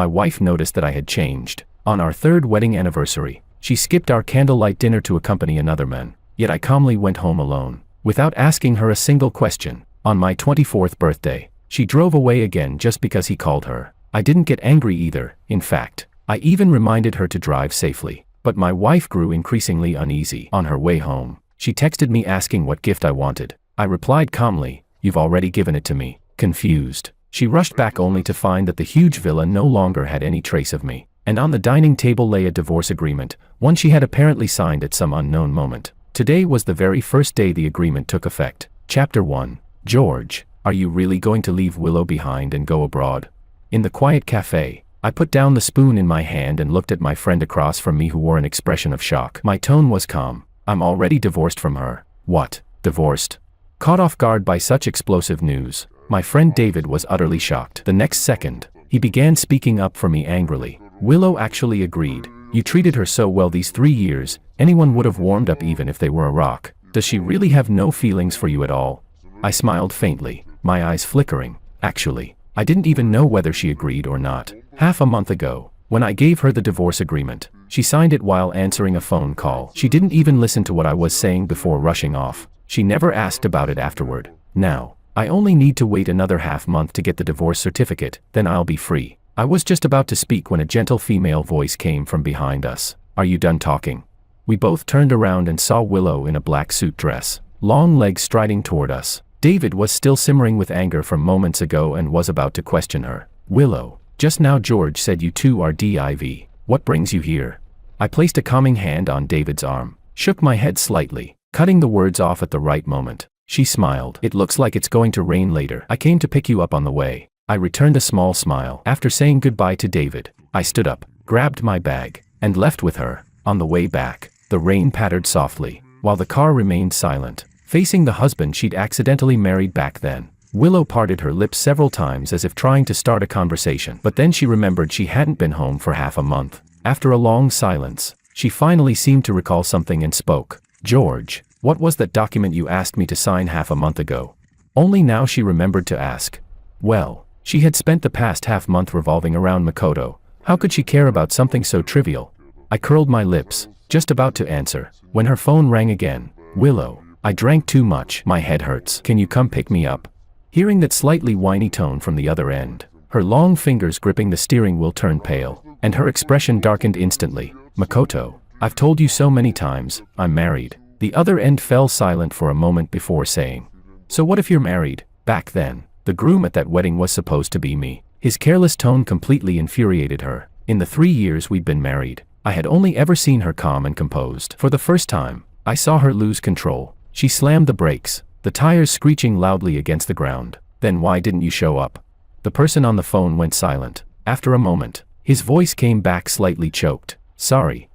My wife noticed that I had changed. On our third wedding anniversary, she skipped our candlelight dinner to accompany another man, yet I calmly went home alone, without asking her a single question. On my 24th birthday, she drove away again just because he called her. I didn't get angry either, in fact. I even reminded her to drive safely. But my wife grew increasingly uneasy. On her way home, she texted me asking what gift I wanted. I replied calmly, "You've already given it to me." Confused, she rushed back only to find that the huge villa no longer had any trace of me, and on the dining table lay a divorce agreement, one she had apparently signed at some unknown moment. Today was the very first day the agreement took effect. Chapter 1. George, are you really going to leave Willow behind and go abroad? In the quiet cafe, I put down the spoon in my hand and looked at my friend across from me who wore an expression of shock. My tone was calm. I'm already divorced from her. What? Divorced? Caught off guard by such explosive news, my friend David was utterly shocked. The next second, he began speaking up for me angrily. Willow actually agreed. You treated her so well these 3 years, anyone would have warmed up even if they were a rock. Does she really have no feelings for you at all? I smiled faintly, my eyes flickering. Actually, I didn't even know whether she agreed or not. Half a month ago, when I gave her the divorce agreement, she signed it while answering a phone call. She didn't even listen to what I was saying before rushing off. She never asked about it afterward. Now, I only need to wait another half month to get the divorce certificate, then I'll be free. I was just about to speak when a gentle female voice came from behind us. Are you done talking? We both turned around and saw Willow in a black suit dress, long legs striding toward us. David was still simmering with anger from moments ago and was about to question her. Willow, just now George said you two are div. What brings you here? I placed a calming hand on David's arm, shook my head slightly, cutting the words off at the right moment. She smiled. It looks like it's going to rain later. I came to pick you up on the way. I returned a small smile. After saying goodbye to David, I stood up, grabbed my bag, and left with her. On the way back, the rain pattered softly, while the car remained silent, facing the husband she'd accidentally married back then. Willow parted her lips several times as if trying to start a conversation, but then she remembered she hadn't been home for half a month. After a long silence, she finally seemed to recall something and spoke. George, what was that document you asked me to sign half a month ago? Only now she remembered to ask. Well, she had spent the past half month revolving around Makoto. How could she care about something so trivial? I curled my lips, just about to answer, when her phone rang again. Willow, I drank too much. My head hurts. Can you come pick me up? Hearing that slightly whiny tone from the other end, her long fingers gripping the steering wheel turned pale, and her expression darkened instantly. Makoto, I've told you so many times, I'm married. The other end fell silent for a moment before saying, so what if you're married? Back then, the groom at that wedding was supposed to be me. His careless tone completely infuriated her. In the 3 years we'd been married, I had only ever seen her calm and composed. For the first time, I saw her lose control. She slammed the brakes, the tires screeching loudly against the ground. Then why didn't you show up? The person on the phone went silent. After a moment, his voice came back slightly choked. Sorry.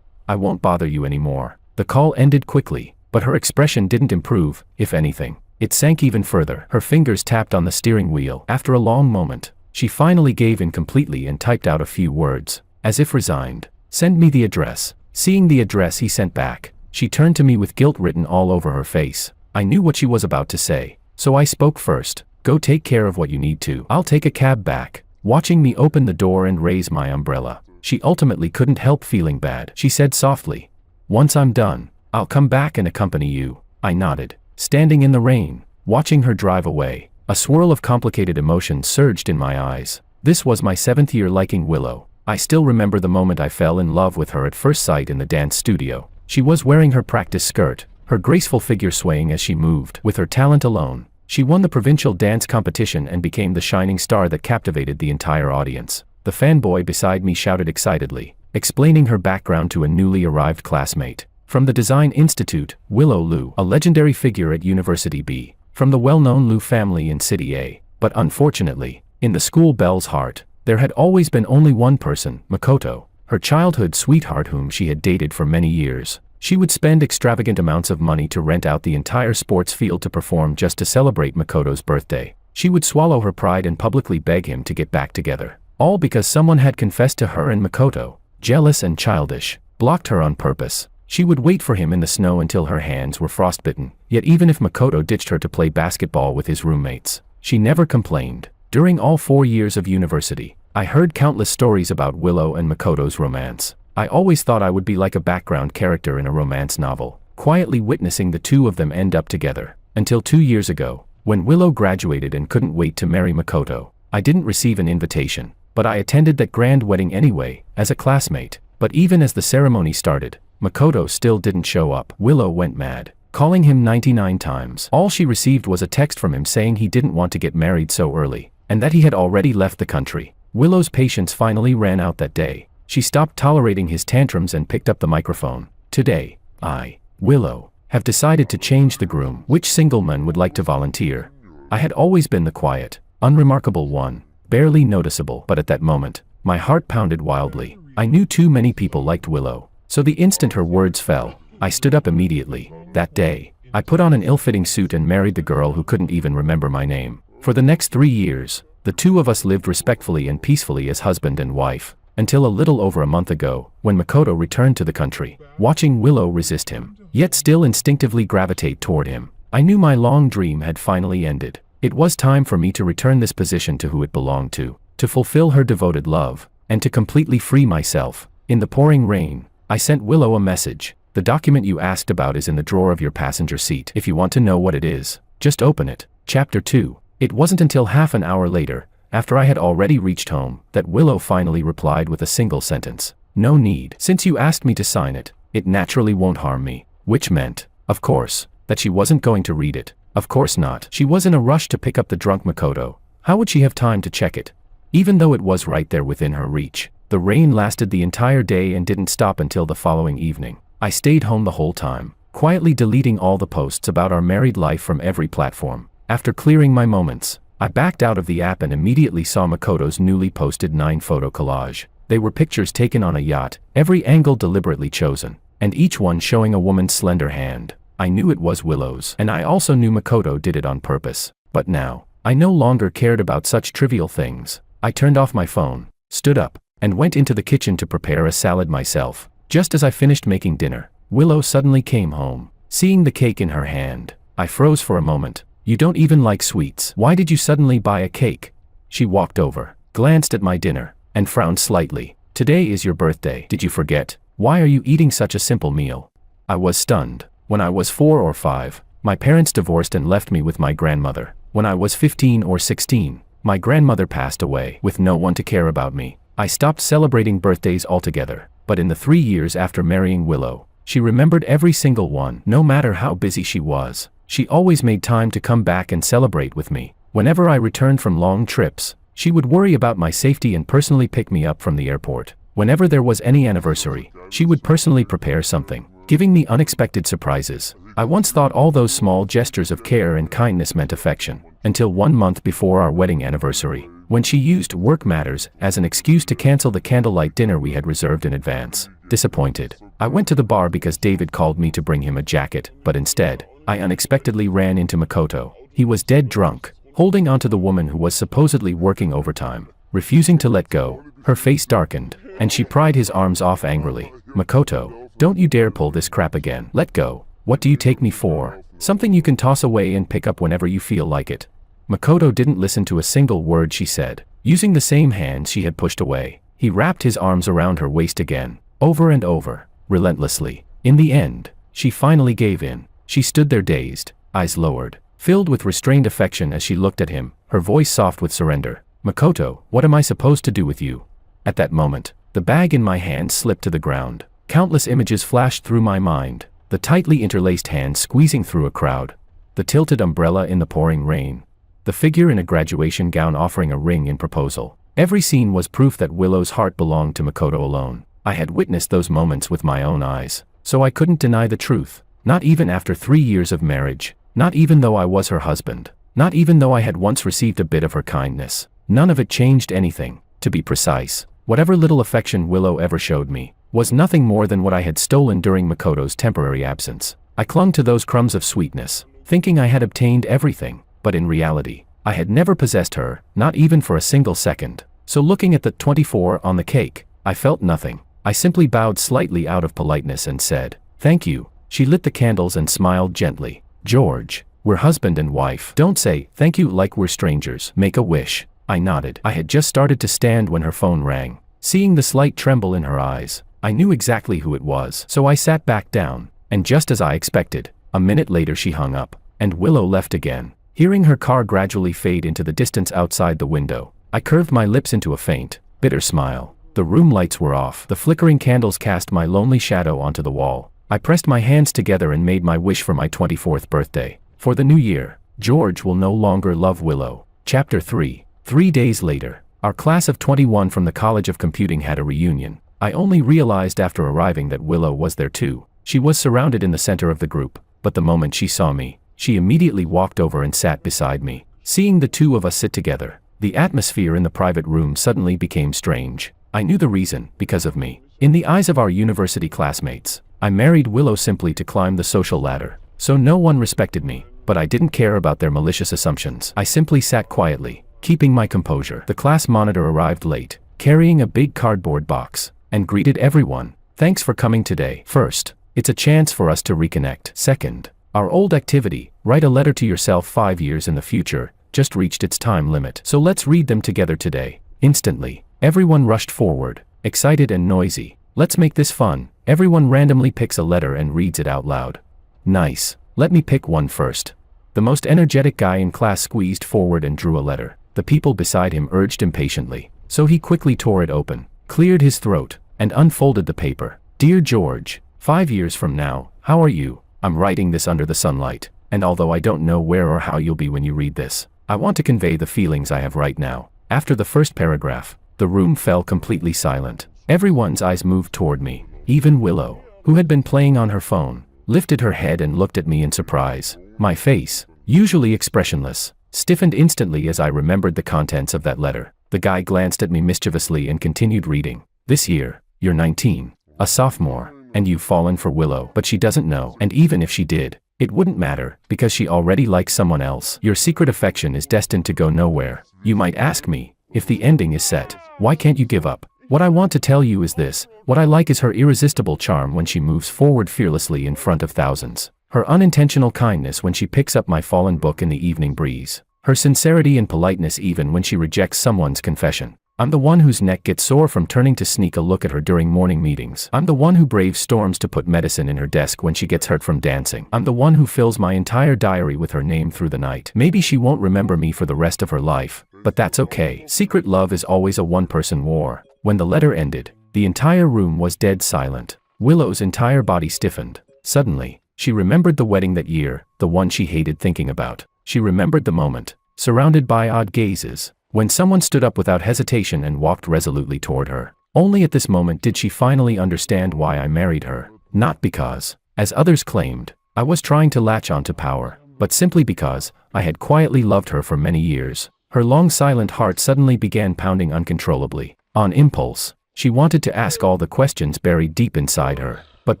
I won't bother you anymore. The call ended quickly, but her expression didn't improve. If anything, it sank even further. Her fingers tapped on the steering wheel. After a long moment, she finally gave in completely and typed out a few words, as if resigned. Send me the address. Seeing the address he sent back, she turned to me with guilt written all over her face. I knew what she was about to say, so I spoke first. Go take care of what you need to. I'll take a cab back. Watching me open the door and raise my umbrella, she ultimately couldn't help feeling bad. She said softly, once I'm done, I'll come back and accompany you. I nodded, standing in the rain, watching her drive away. A swirl of complicated emotions surged in my eyes. This was my 7th year liking Willow. I still remember the moment I fell in love with her at first sight in the dance studio. She was wearing her practice skirt, her graceful figure swaying as she moved. With her talent alone, she won the provincial dance competition and became the shining star that captivated the entire audience. The fanboy beside me shouted excitedly, explaining her background to a newly arrived classmate. From the Design Institute, Willow Liu, a legendary figure at University B. From the well-known Liu family in City A. But unfortunately, in the school belle's heart, there had always been only one person, Makoto, her childhood sweetheart whom she had dated for many years. She would spend extravagant amounts of money to rent out the entire sports field to perform just to celebrate Makoto's birthday. She would swallow her pride and publicly beg him to get back together. All because someone had confessed to her and Makoto, jealous and childish, blocked her on purpose. She would wait for him in the snow until her hands were frostbitten. Yet even if Makoto ditched her to play basketball with his roommates, she never complained. During all 4 years of university, I heard countless stories about Willow and Makoto's romance. I always thought I would be like a background character in a romance novel, quietly witnessing the two of them end up together. Until 2 years ago, when Willow graduated and couldn't wait to marry Makoto. I didn't receive an invitation, but I attended that grand wedding anyway, as a classmate. But even as the ceremony started, Makoto still didn't show up. Willow went mad, calling him 99 times. All she received was a text from him saying he didn't want to get married so early, and that he had already left the country. Willow's patience finally ran out that day. She stopped tolerating his tantrums and picked up the microphone. Today, I, Willow, have decided to change the groom. Which single man would like to volunteer? I had always been the quiet, unremarkable one, barely noticeable, but at that moment, my heart pounded wildly. I knew too many people liked Willow, so the instant her words fell, I stood up immediately. That day, I put on an ill-fitting suit and married the girl who couldn't even remember my name. For the next 3 years, the two of us lived respectfully and peacefully as husband and wife, until a little over a month ago, when Makoto returned to the country. Watching Willow resist him, yet still instinctively gravitate toward him, I knew my long dream had finally ended. It was time for me to return this position to who it belonged to fulfill her devoted love, and to completely free myself. In the pouring rain, I sent Willow a message. The document you asked about is in the drawer of your passenger seat. If you want to know what it is, just open it. Chapter 2. It wasn't until half an hour later, after I had already reached home, that Willow finally replied with a single sentence. No need. Since you asked me to sign it, it naturally won't harm me. Which meant, of course, that she wasn't going to read it. Of course not. She was in a rush to pick up the drunk Makoto. How would she have time to check it? Even though it was right there within her reach. The rain lasted the entire day and didn't stop until the following evening. I stayed home the whole time, quietly deleting all the posts about our married life from every platform. After clearing my moments, I backed out of the app and immediately saw Makoto's newly posted 9-photo collage. They were pictures taken on a yacht, every angle deliberately chosen, and each one showing a woman's slender hand. I knew it was Willow's, and I also knew Makoto did it on purpose. But now, I no longer cared about such trivial things. I turned off my phone, stood up, and went into the kitchen to prepare a salad myself. Just as I finished making dinner, Willow suddenly came home. Seeing the cake in her hand, I froze for a moment. You don't even like sweets. Why did you suddenly buy a cake? She walked over, glanced at my dinner, and frowned slightly. Today is your birthday. Did you forget? Why are you eating such a simple meal? I was stunned. When I was 4 or 5, my parents divorced and left me with my grandmother. When I was 15 or 16, my grandmother passed away. With no one to care about me, I stopped celebrating birthdays altogether. But in the 3 years after marrying Willow, she remembered every single one. No matter how busy she was, she always made time to come back and celebrate with me. Whenever I returned from long trips, she would worry about my safety and personally pick me up from the airport. Whenever there was any anniversary, she would personally prepare something, giving me unexpected surprises. I once thought all those small gestures of care and kindness meant affection, until 1 month before our wedding anniversary, when she used work matters as an excuse to cancel the candlelight dinner we had reserved in advance. Disappointed, I went to the bar because David called me to bring him a jacket, but instead, I unexpectedly ran into Makoto. He was dead drunk, holding onto the woman who was supposedly working overtime, refusing to let go. Her face darkened, and she pried his arms off angrily. Makoto, don't you dare pull this crap again. Let go. What do you take me for? Something you can toss away and pick up whenever you feel like it. Makoto didn't listen to a single word she said. Using the same hand she had pushed away, he wrapped his arms around her waist again, over and over, relentlessly. In the end, she finally gave in. She stood there dazed, eyes lowered, filled with restrained affection as she looked at him, her voice soft with surrender. Makoto, what am I supposed to do with you? At that moment, the bag in my hand slipped to the ground. Countless images flashed through my mind. The tightly interlaced hand squeezing through a crowd. The tilted umbrella in the pouring rain. The figure in a graduation gown offering a ring in proposal. Every scene was proof that Willow's heart belonged to Makoto alone. I had witnessed those moments with my own eyes, so I couldn't deny the truth. Not even after 3 years of marriage. Not even though I was her husband. Not even though I had once received a bit of her kindness. None of it changed anything. To be precise, whatever little affection Willow ever showed me was nothing more than what I had stolen during Makoto's temporary absence. I clung to those crumbs of sweetness, thinking I had obtained everything, but in reality, I had never possessed her, not even for a single second. So looking at the 24 on the cake, I felt nothing. I simply bowed slightly out of politeness and said, "Thank you." She lit the candles and smiled gently. "George, we're husband and wife. Don't say thank you like we're strangers. Make a wish." I nodded. I had just started to stand when her phone rang. Seeing the slight tremble in her eyes, I knew exactly who it was. So I sat back down, and just as I expected, a minute later she hung up, and Willow left again. Hearing her car gradually fade into the distance outside the window, I curved my lips into a faint, bitter smile. The room lights were off. The flickering candles cast my lonely shadow onto the wall. I pressed my hands together and made my wish for my 24th birthday. For the new year, George will no longer love Willow. Chapter 3. 3 days later, our class of 21 from the College of Computing had a reunion. I only realized after arriving that Willow was there too. She was surrounded in the center of the group, but the moment she saw me, she immediately walked over and sat beside me. Seeing the two of us sit together, the atmosphere in the private room suddenly became strange. I knew the reason, because of me. In the eyes of our university classmates, I married Willow simply to climb the social ladder, so no one respected me, but I didn't care about their malicious assumptions. I simply sat quietly, keeping my composure. The class monitor arrived late, carrying a big cardboard box, and greeted everyone. Thanks for coming today. First, it's a chance for us to reconnect. Second, our old activity, write a letter to yourself 5 years in the future, just reached its time limit. So let's read them together today. Instantly, everyone rushed forward, excited and noisy. Let's make this fun. Everyone randomly picks a letter and reads it out loud. Nice. Let me pick one first. The most energetic guy in class squeezed forward and drew a letter. The people beside him urged impatiently, so he quickly tore it open, cleared his throat, and unfolded the paper. Dear George, 5 years from now, how are you? I'm writing this under the sunlight, and although I don't know where or how you'll be when you read this, I want to convey the feelings I have right now. After the first paragraph, the room fell completely silent. Everyone's eyes moved toward me. Even Willow, who had been playing on her phone, lifted her head and looked at me in surprise. My face, usually expressionless, stiffened instantly as I remembered the contents of that letter. The guy glanced at me mischievously and continued reading. This year, you're 19, a sophomore, and you've fallen for Willow, but she doesn't know. And even if she did, it wouldn't matter, because she already likes someone else. Your secret affection is destined to go nowhere. You might ask me, if the ending is set, why can't you give up? What I want to tell you is this: what I like is her irresistible charm when she moves forward fearlessly in front of thousands. Her unintentional kindness when she picks up my fallen book in the evening breeze. Her sincerity and politeness even when she rejects someone's confession. I'm the one whose neck gets sore from turning to sneak a look at her during morning meetings. I'm the one who braves storms to put medicine in her desk when she gets hurt from dancing. I'm the one who fills my entire diary with her name through the night. Maybe she won't remember me for the rest of her life, but that's okay. Secret love is always a one-person war. When the letter ended, the entire room was dead silent. Willow's entire body stiffened. Suddenly, she remembered the wedding that year, the one she hated thinking about. She remembered the moment, surrounded by odd gazes, when someone stood up without hesitation and walked resolutely toward her. Only at this moment did she finally understand why I married her. Not because, as others claimed, I was trying to latch onto power, but simply because I had quietly loved her for many years. Her long silent heart suddenly began pounding uncontrollably. On impulse, she wanted to ask all the questions buried deep inside her. But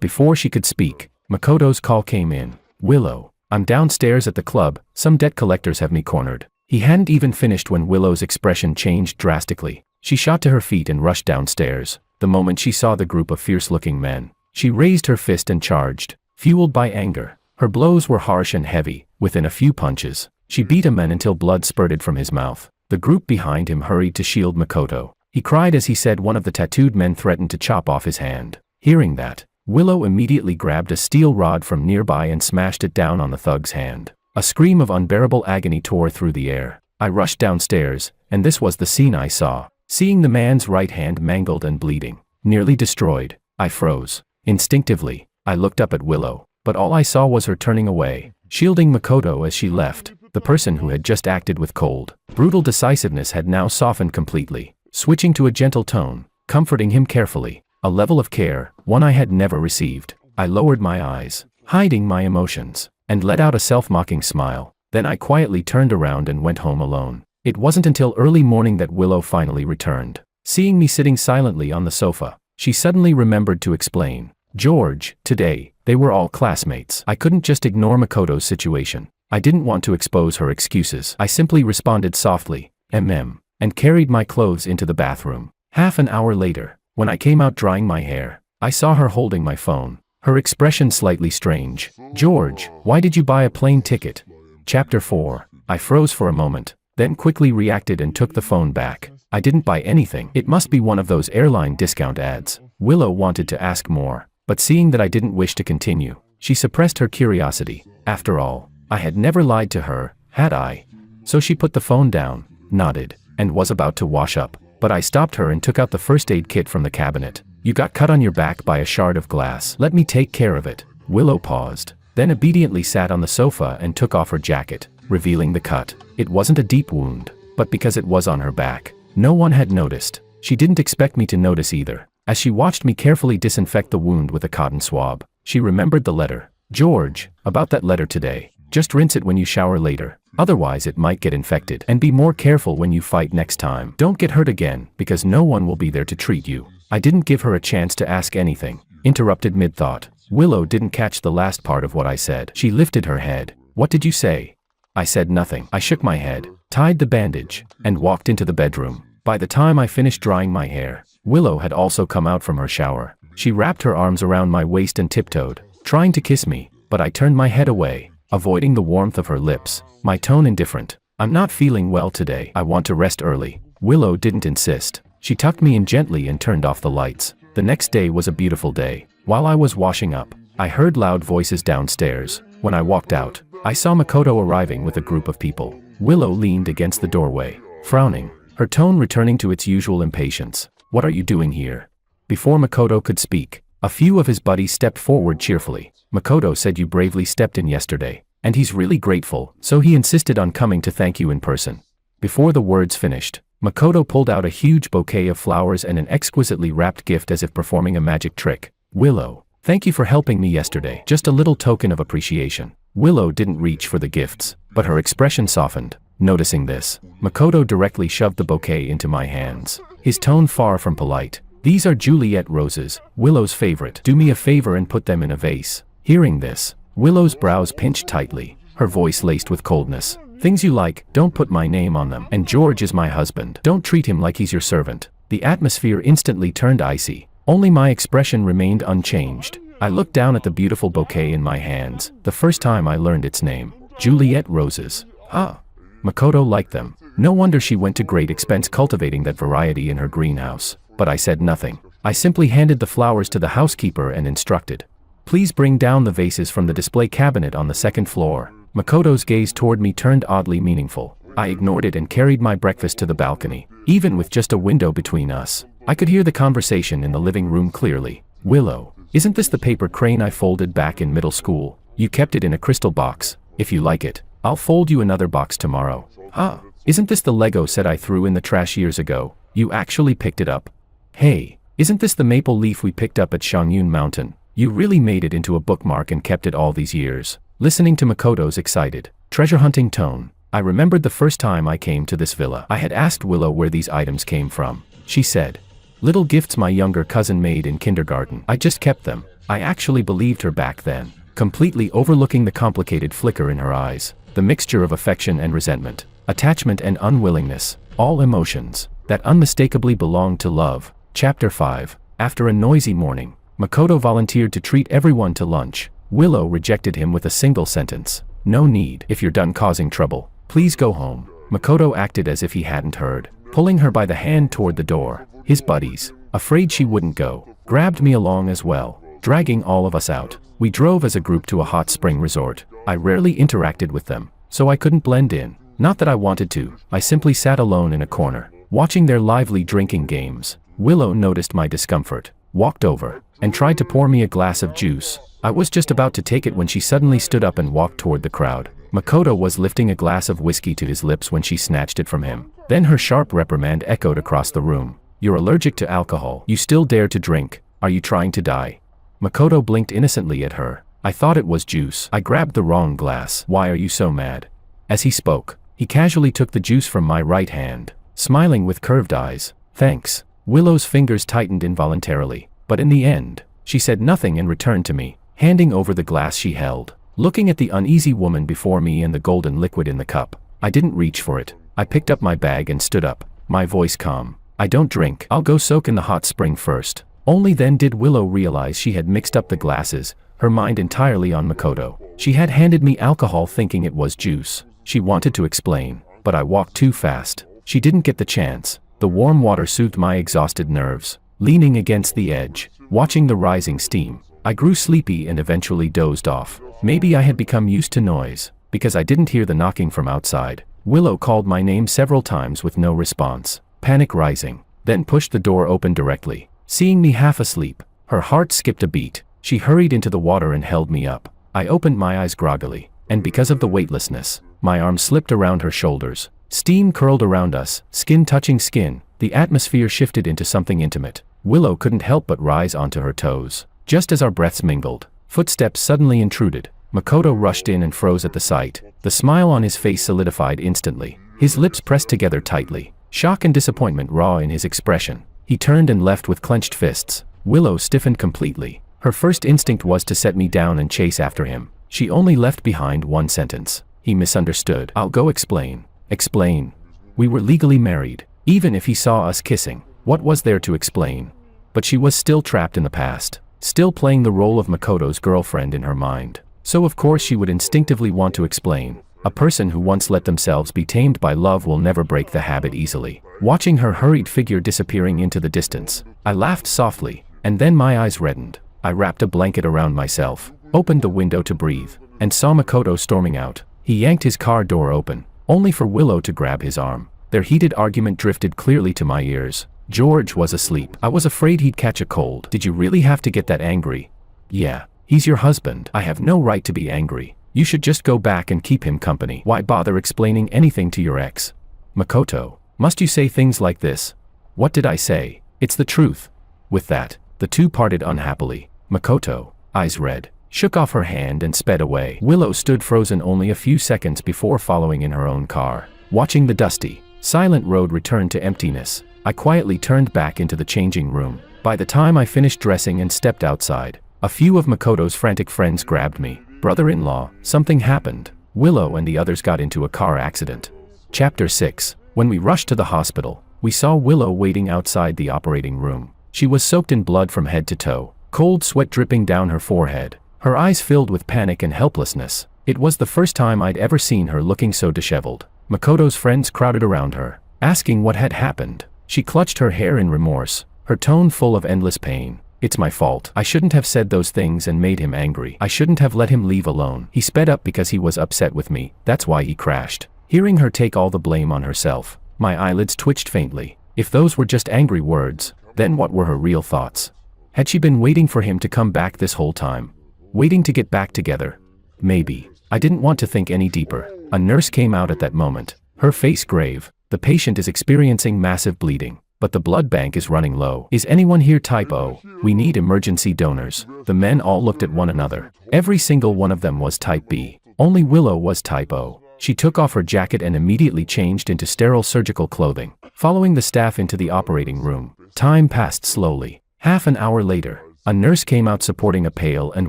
before she could speak, Makoto's call came in. Willow, I'm downstairs at the club, some debt collectors have me cornered. He hadn't even finished when Willow's expression changed drastically. She shot to her feet and rushed downstairs. The moment she saw the group of fierce-looking men, she raised her fist and charged, fueled by anger. Her blows were harsh and heavy. Within a few punches, she beat a man until blood spurted from his mouth. The group behind him hurried to shield Makoto. He cried as he said one of the tattooed men threatened to chop off his hand. Hearing that, Willow immediately grabbed a steel rod from nearby and smashed it down on the thug's hand. A scream of unbearable agony tore through the air. I rushed downstairs, and this was the scene I saw. Seeing the man's right hand mangled and bleeding, nearly destroyed, I froze. Instinctively, I looked up at Willow, but all I saw was her turning away, shielding Makoto as she left. The person who had just acted with cold, brutal decisiveness had now softened completely, switching to a gentle tone, comforting him carefully, a level of care, one I had never received. I lowered my eyes, hiding my emotions, and let out a self-mocking smile. Then I quietly turned around and went home alone. It wasn't until early morning that Willow finally returned. Seeing me sitting silently on the sofa, she suddenly remembered to explain. George, today, they were all classmates. I couldn't just ignore Makoto's situation. I didn't want to expose her excuses. I simply responded softly, and carried my clothes into the bathroom. Half an hour later, when I came out drying my hair, I saw her holding my phone. Her expression slightly strange. George, why did you buy a plane ticket? Chapter 4. I froze for a moment, then quickly reacted and took the phone back. I didn't buy anything. It must be one of those airline discount ads. Willow wanted to ask more, but seeing that I didn't wish to continue, she suppressed her curiosity. After all, I had never lied to her, had I? So she put the phone down, nodded, and was about to wash up, but I stopped her and took out the first aid kit from the cabinet. You got cut on your back by a shard of glass. Let me take care of it. Willow paused, then obediently sat on the sofa and took off her jacket, revealing the cut. It wasn't a deep wound, but because it was on her back, no one had noticed. She didn't expect me to notice either. As she watched me carefully disinfect the wound with a cotton swab, she remembered the letter. George, about that letter today. Just rinse it when you shower later. Otherwise it might get infected. And be more careful when you fight next time. Don't get hurt again, because no one will be there to treat you. I didn't give her a chance to ask anything. Interrupted mid-thought. Willow didn't catch the last part of what I said. She lifted her head. What did you say? I said nothing. I shook my head, tied the bandage, and walked into the bedroom. By the time I finished drying my hair, Willow had also come out from her shower. She wrapped her arms around my waist and tiptoed, trying to kiss me, but I turned my head away, avoiding the warmth of her lips, my tone indifferent. I'm not feeling well today. I want to rest early. Willow didn't insist. She tucked me in gently and turned off the lights. The next day was a beautiful day. While I was washing up, I heard loud voices downstairs. When I walked out, I saw Makoto arriving with a group of people. Willow leaned against the doorway, frowning, her tone returning to its usual impatience. What are you doing here? Before Makoto could speak, a few of his buddies stepped forward cheerfully. Makoto said you bravely stepped in yesterday, and he's really grateful, so he insisted on coming to thank you in person. Before the words finished, Makoto pulled out a huge bouquet of flowers and an exquisitely wrapped gift as if performing a magic trick. Willow, thank you for helping me yesterday. Just a little token of appreciation. Willow didn't reach for the gifts, but her expression softened. Noticing this, Makoto directly shoved the bouquet into my hands, his tone far from polite. These are Juliet roses, Willow's favorite. Do me a favor and put them in a vase. Hearing this, Willow's brows pinched tightly, her voice laced with coldness. Things you like, don't put my name on them. And George is my husband. Don't treat him like he's your servant. The atmosphere instantly turned icy. Only my expression remained unchanged. I looked down at the beautiful bouquet in my hands, the first time I learned its name. Juliet roses. Ah. Makoto liked them. No wonder she went to great expense cultivating that variety in her greenhouse. But I said nothing. I simply handed the flowers to the housekeeper and instructed. Please bring down the vases from the display cabinet on the second floor. Makoto's gaze toward me turned oddly meaningful. I ignored it and carried my breakfast to the balcony. Even with just a window between us, I could hear the conversation in the living room clearly. Willow, isn't this the paper crane I folded back in middle school? You kept it in a crystal box. If you like it, I'll fold you another box tomorrow. Ah, isn't this the Lego set I threw in the trash years ago? You actually picked it up. Hey, isn't this the maple leaf we picked up at Shangyun Mountain? You really made it into a bookmark and kept it all these years. Listening to Makoto's excited, treasure-hunting tone, I remembered the first time I came to this villa. I had asked Willow where these items came from. She said, little gifts my younger cousin made in kindergarten. I just kept them. I actually believed her back then, completely overlooking the complicated flicker in her eyes, the mixture of affection and resentment, attachment and unwillingness, all emotions that unmistakably belonged to love. Chapter 5. After a noisy morning, Makoto volunteered to treat everyone to lunch. Willow rejected him with a single sentence. No need. If you're done causing trouble, please go home. Makoto acted as if he hadn't heard, pulling her by the hand toward the door. His buddies, afraid she wouldn't go, grabbed me along as well, dragging all of us out. We drove as a group to a hot spring resort. I rarely interacted with them, so I couldn't blend in. Not that I wanted to, I simply sat alone in a corner, watching their lively drinking games. Willow noticed my discomfort, walked over, and tried to pour me a glass of juice. I was just about to take it when she suddenly stood up and walked toward the crowd. Makoto was lifting a glass of whiskey to his lips when she snatched it from him. Then her sharp reprimand echoed across the room. You're allergic to alcohol. You still dare to drink. Are you trying to die? Makoto blinked innocently at her. I thought it was juice. I grabbed the wrong glass. Why are you so mad? As he spoke, he casually took the juice from my right hand, smiling with curved eyes. Thanks. Willow's fingers tightened involuntarily, but in the end, she said nothing and returned to me, handing over the glass she held. Looking at the uneasy woman before me and the golden liquid in the cup, I didn't reach for it. I picked up my bag and stood up, my voice calm. I don't drink. I'll go soak in the hot spring first. Only then did Willow realize she had mixed up the glasses, her mind entirely on Makoto. She had handed me alcohol thinking it was juice. She wanted to explain, but I walked too fast. She didn't get the chance. The warm water soothed my exhausted nerves. Leaning against the edge, watching the rising steam, I grew sleepy and eventually dozed off. Maybe I had become used to noise, because I didn't hear the knocking from outside. Willow called my name several times with no response. Panic rising, then pushed the door open directly. Seeing me half asleep, her heart skipped a beat. She hurried into the water and held me up. I opened my eyes groggily, and because of the weightlessness, my arm slipped around her shoulders. Steam curled around us, skin touching skin. The atmosphere shifted into something intimate. Willow couldn't help but rise onto her toes. Just as our breaths mingled, footsteps suddenly intruded. Makoto rushed in and froze at the sight. The smile on his face solidified instantly. His lips pressed together tightly, shock and disappointment raw in his expression. He turned and left with clenched fists. Willow stiffened completely. Her first instinct was to set me down and chase after him. She only left behind one sentence. He misunderstood. I'll go explain. Explain. We were legally married. Even if he saw us kissing, what was there to explain? But she was still trapped in the past, still playing the role of Makoto's girlfriend in her mind. So of course she would instinctively want to explain. A person who once let themselves be tamed by love will never break the habit easily. Watching her hurried figure disappearing into the distance, I laughed softly, and then my eyes reddened. I wrapped a blanket around myself, opened the window to breathe, and saw Makoto storming out. He yanked his car door open, only for Willow to grab his arm. Their heated argument drifted clearly to my ears. George was asleep. I was afraid he'd catch a cold. Did you really have to get that angry? Yeah, he's your husband. I have no right to be angry. You should just go back and keep him company. Why bother explaining anything to your ex? Makoto, must you say things like this? What did I say? It's the truth. With that, the two parted unhappily. Makoto, eyes red, shook off her hand and sped away. Willow stood frozen only a few seconds before following in her own car. Watching the dusty, silent road return to emptiness, I quietly turned back into the changing room. By the time I finished dressing and stepped outside, a few of Makoto's frantic friends grabbed me. Brother-in-law, something happened. Willow and the others got into a car accident. Chapter 6. When we rushed to the hospital, we saw Willow waiting outside the operating room. She was soaked in blood from head to toe, cold sweat dripping down her forehead, her eyes filled with panic and helplessness. It was the first time I'd ever seen her looking so disheveled. Makoto's friends crowded around her, asking what had happened. She clutched her hair in remorse, her tone full of endless pain. It's my fault. I shouldn't have said those things and made him angry. I shouldn't have let him leave alone. He sped up because he was upset with me. That's why he crashed. Hearing her take all the blame on herself, my eyelids twitched faintly. If those were just angry words, then what were her real thoughts? Had she been waiting for him to come back this whole time? Waiting to get back together? Maybe. I didn't want to think any deeper. A nurse came out at that moment, her face grave. The patient is experiencing massive bleeding, but the blood bank is running low. Is anyone here type O? We need emergency donors. The men all looked at one another. Every single one of them was type B. Only Willow was type O. She took off her jacket and immediately changed into sterile surgical clothing, following the staff into the operating room. Time passed slowly. Half an hour later, a nurse came out supporting a pale and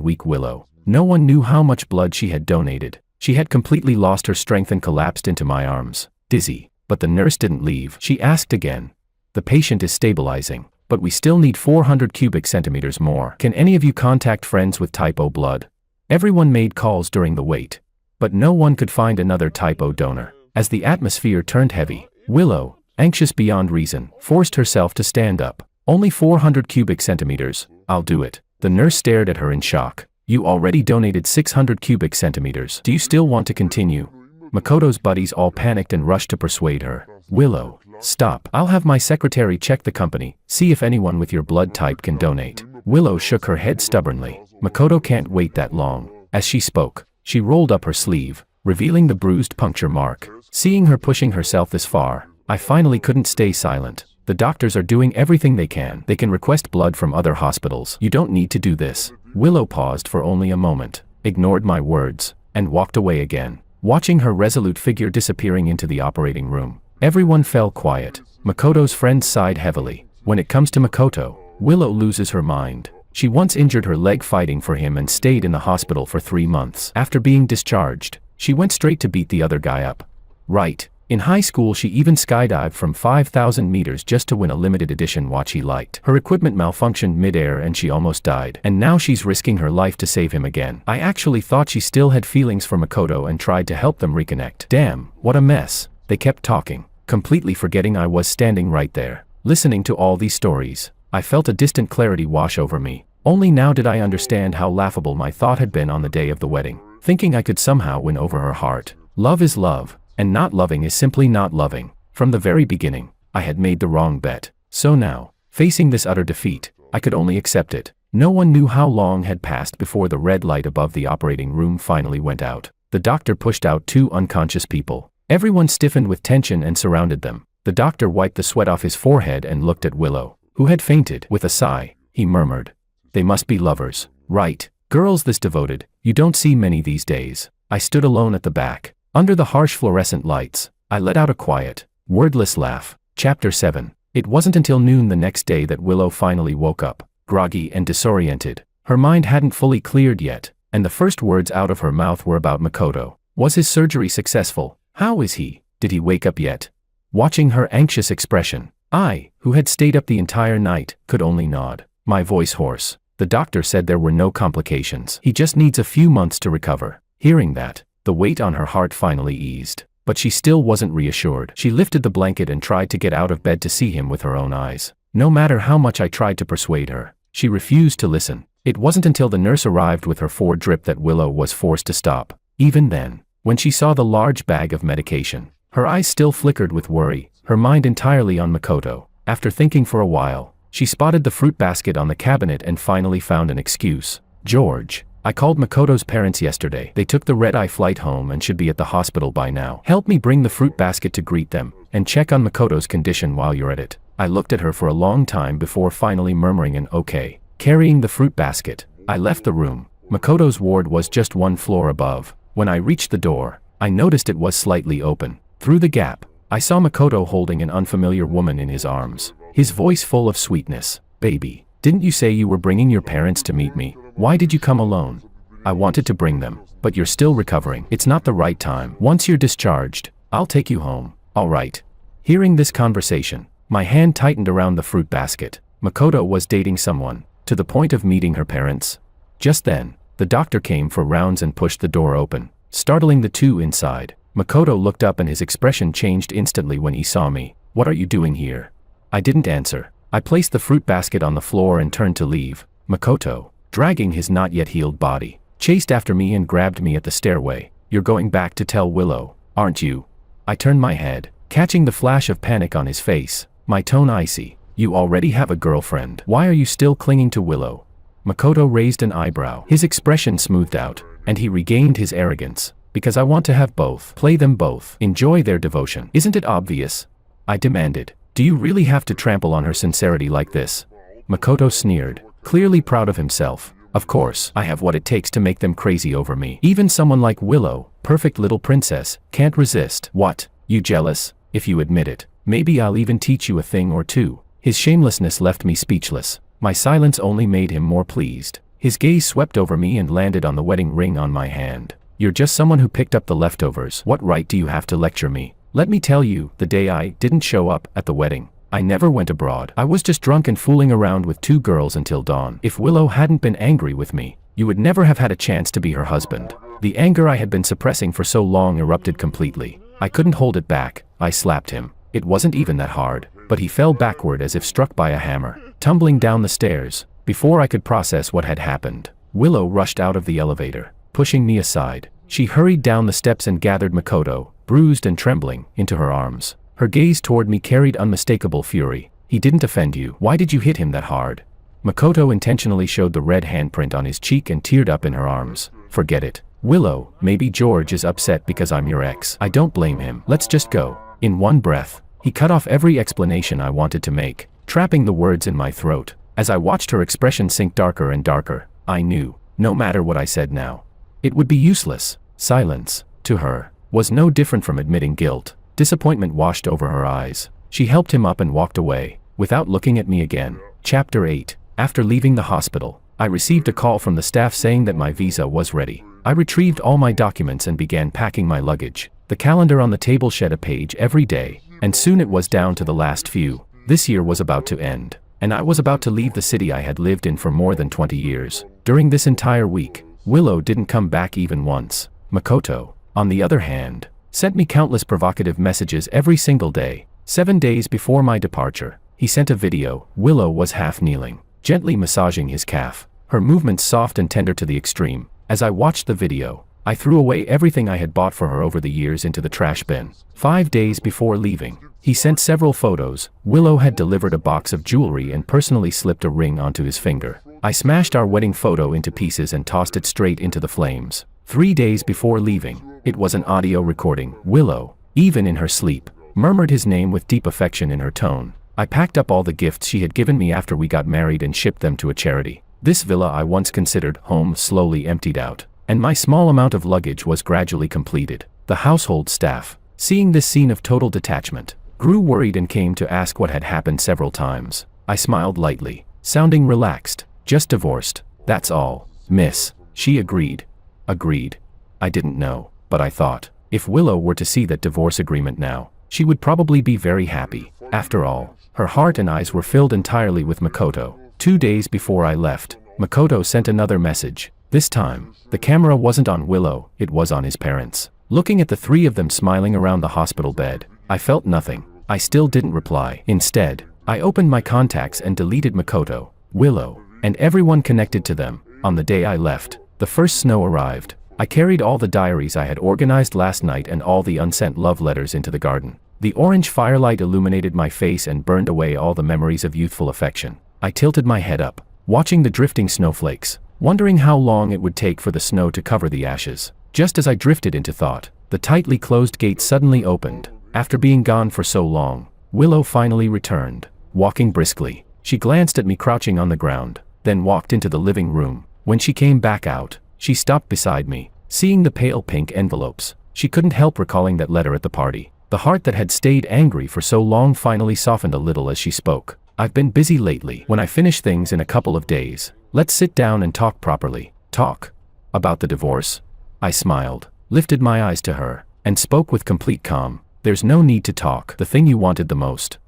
weak Willow. No one knew how much blood she had donated. She had completely lost her strength and collapsed into my arms, dizzy. But the nurse didn't leave. She asked again. The patient is stabilizing, but we still need 400 cubic centimeters more. Can any of you contact friends with type O blood? Everyone made calls during the wait, but no one could find another type O donor. As the atmosphere turned heavy, Willow, anxious beyond reason, forced herself to stand up. Only 400 cubic centimeters. I'll do it. The nurse stared at her in shock. You already donated 600 cubic centimeters. Do you still want to continue? Makoto's buddies all panicked and rushed to persuade her. Willow, stop. I'll have my secretary check the company, see if anyone with your blood type can donate. Willow shook her head stubbornly. Makoto can't wait that long. As she spoke, she rolled up her sleeve, revealing the bruised puncture mark. Seeing her pushing herself this far, I finally couldn't stay silent. The doctors are doing everything they can. They can request blood from other hospitals. You don't need to do this. Willow paused for only a moment, ignored my words, and walked away again. Watching her resolute figure disappearing into the operating room, everyone fell quiet. Makoto's friends sighed heavily. When it comes to Makoto, Willow loses her mind. She once injured her leg fighting for him and stayed in the hospital for 3 months. After being discharged, she went straight to beat the other guy up. Right. In high school she even skydived from 5,000 meters just to win a limited edition watch he liked. Her equipment malfunctioned mid-air and she almost died. And now she's risking her life to save him again. I actually thought she still had feelings for Makoto and tried to help them reconnect. Damn, what a mess. They kept talking, completely forgetting I was standing right there. Listening to all these stories, I felt a distant clarity wash over me. Only now did I understand how laughable my thought had been on the day of the wedding, thinking I could somehow win over her heart. Love is love, and not loving is simply not loving. From the very beginning, I had made the wrong bet. So now, facing this utter defeat, I could only accept it. No one knew how long had passed before the red light above the operating room finally went out. The doctor pushed out 2 unconscious people. Everyone stiffened with tension and surrounded them. The doctor wiped the sweat off his forehead and looked at Willow, who had fainted. With a sigh, he murmured, "They must be lovers, right? Girls this devoted, you don't see many these days." I stood alone at the back. Under the harsh fluorescent lights, I let out a quiet, wordless laugh. Chapter 7. It wasn't until noon the next day that Willow finally woke up, groggy and disoriented. Her mind hadn't fully cleared yet, and the first words out of her mouth were about Makoto. Was his surgery successful? How is he? Did he wake up yet? Watching her anxious expression, I, who had stayed up the entire night, could only nod, my voice hoarse. The doctor said there were no complications. He just needs a few months to recover. Hearing that, the weight on her heart finally eased. But she still wasn't reassured. She lifted the blanket and tried to get out of bed to see him with her own eyes. No matter how much I tried to persuade her, she refused to listen. It wasn't until the nurse arrived with her 4-drip that Willow was forced to stop. Even then, when she saw the large bag of medication, her eyes still flickered with worry, her mind entirely on Makoto. After thinking for a while, she spotted the fruit basket on the cabinet and finally found an excuse. "George, I called Makoto's parents yesterday. They took the red-eye flight home and should be at the hospital by now. Help me bring the fruit basket to greet them, and check on Makoto's condition while you're at it." I looked at her for a long time before finally murmuring an okay. Carrying the fruit basket, I left the room. Makoto's ward was just 1 floor above. When I reached the door, I noticed it was slightly open. Through the gap, I saw Makoto holding an unfamiliar woman in his arms, his voice full of sweetness. "Baby, didn't you say you were bringing your parents to meet me? Why did you come alone?" "I wanted to bring them, but you're still recovering. It's not the right time. Once you're discharged, I'll take you home." "All right." Hearing this conversation, my hand tightened around the fruit basket. Makoto was dating someone, to the point of meeting her parents. Just then, the doctor came for rounds and pushed the door open, startling the 2 inside. Makoto looked up and his expression changed instantly when he saw me. "What are you doing here?" I didn't answer. I placed the fruit basket on the floor and turned to leave. Makoto, dragging his not yet healed body, chased after me and grabbed me at the stairway. "You're going back to tell Willow, aren't you?" I turned my head, catching the flash of panic on his face, my tone icy. "You already have a girlfriend. Why are you still clinging to Willow?" Makoto raised an eyebrow. His expression smoothed out, and he regained his arrogance. "Because I want to have both. Play them both. Enjoy their devotion. Isn't it obvious?" I demanded. "Do you really have to trample on her sincerity like this?" Makoto sneered, clearly proud of himself. "Of course, I have what it takes to make them crazy over me. Even someone like Willow, perfect little princess, can't resist." "What? You jealous? If you admit it, maybe I'll even teach you a thing or two." His shamelessness left me speechless. My silence only made him more pleased. His gaze swept over me and landed on the wedding ring on my hand. "You're just someone who picked up the leftovers. What right do you have to lecture me? Let me tell you, the day I didn't show up at the wedding, I never went abroad. I was just drunk and fooling around with 2 girls until dawn. If Willow hadn't been angry with me, you would never have had a chance to be her husband." The anger I had been suppressing for so long erupted completely. I couldn't hold it back. I slapped him. It wasn't even that hard, but he fell backward as if struck by a hammer, tumbling down the stairs. Before I could process what had happened, Willow rushed out of the elevator, pushing me aside. She hurried down the steps and gathered Makoto, bruised and trembling, into her arms. Her gaze toward me carried unmistakable fury. "He didn't offend you. Why did you hit him that hard?" Makoto intentionally showed the red handprint on his cheek and teared up in her arms. "Forget it. Willow, maybe George is upset because I'm your ex. I don't blame him. Let's just go." In one breath, he cut off every explanation I wanted to make, trapping the words in my throat. As I watched her expression sink darker and darker, I knew, no matter what I said now, it would be useless. Silence, to her, was no different from admitting guilt. Disappointment washed over her eyes. She helped him up and walked away, without looking at me again. Chapter 8. After leaving the hospital, I received a call from the staff saying that my visa was ready. I retrieved all my documents and began packing my luggage. The calendar on the table shed a page every day, and soon it was down to the last few. This year was about to end, and I was about to leave the city I had lived in for more than 20 years. During this entire week, Willow didn't come back even once. Makoto, on the other hand, sent me countless provocative messages every single day. 7 days before my departure, he sent a video. Willow was half kneeling, gently massaging his calf, her movements soft and tender to the extreme. As I watched the video, I threw away everything I had bought for her over the years into the trash bin. 5 days before leaving, he sent several photos. Willow had delivered a box of jewelry and personally slipped a ring onto his finger. I smashed our wedding photo into pieces and tossed it straight into the flames. 3 days before leaving, it was an audio recording. Willow, even in her sleep, murmured his name with deep affection in her tone. I packed up all the gifts she had given me after we got married and shipped them to a charity. This villa I once considered home slowly emptied out, and my small amount of luggage was gradually completed. The household staff, seeing this scene of total detachment, grew worried and came to ask what had happened several times. I smiled lightly, sounding relaxed. Just divorced, that's all, miss. She agreed. Agreed. I didn't know, but I thought, if Willow were to see that divorce agreement now, she would probably be very happy. After all, her heart and eyes were filled entirely with Makoto. 2 days before I left, Makoto sent another message. This time, the camera wasn't on Willow, it was on his parents. Looking at the three of them smiling around the hospital bed, I felt nothing. I still didn't reply. Instead, I opened my contacts and deleted Makoto, Willow, and everyone connected to them. On the day I left, the first snow arrived. I carried all the diaries I had organized last night and all the unsent love letters into the garden. The orange firelight illuminated my face and burned away all the memories of youthful affection. I tilted my head up, watching the drifting snowflakes, wondering how long it would take for the snow to cover the ashes. Just as I drifted into thought, the tightly closed gate suddenly opened. After being gone for so long, Willow finally returned, walking briskly. She glanced at me crouching on the ground, then walked into the living room. When she came back out, she stopped beside me. Seeing the pale pink envelopes, she couldn't help recalling that letter at the party. The heart that had stayed angry for so long finally softened a little as she spoke. I've been busy lately. When I finish things in a couple of days, let's sit down and talk properly. Talk? About the divorce? I smiled, lifted my eyes to her, and spoke with complete calm. There's no need to talk. The thing you wanted the most.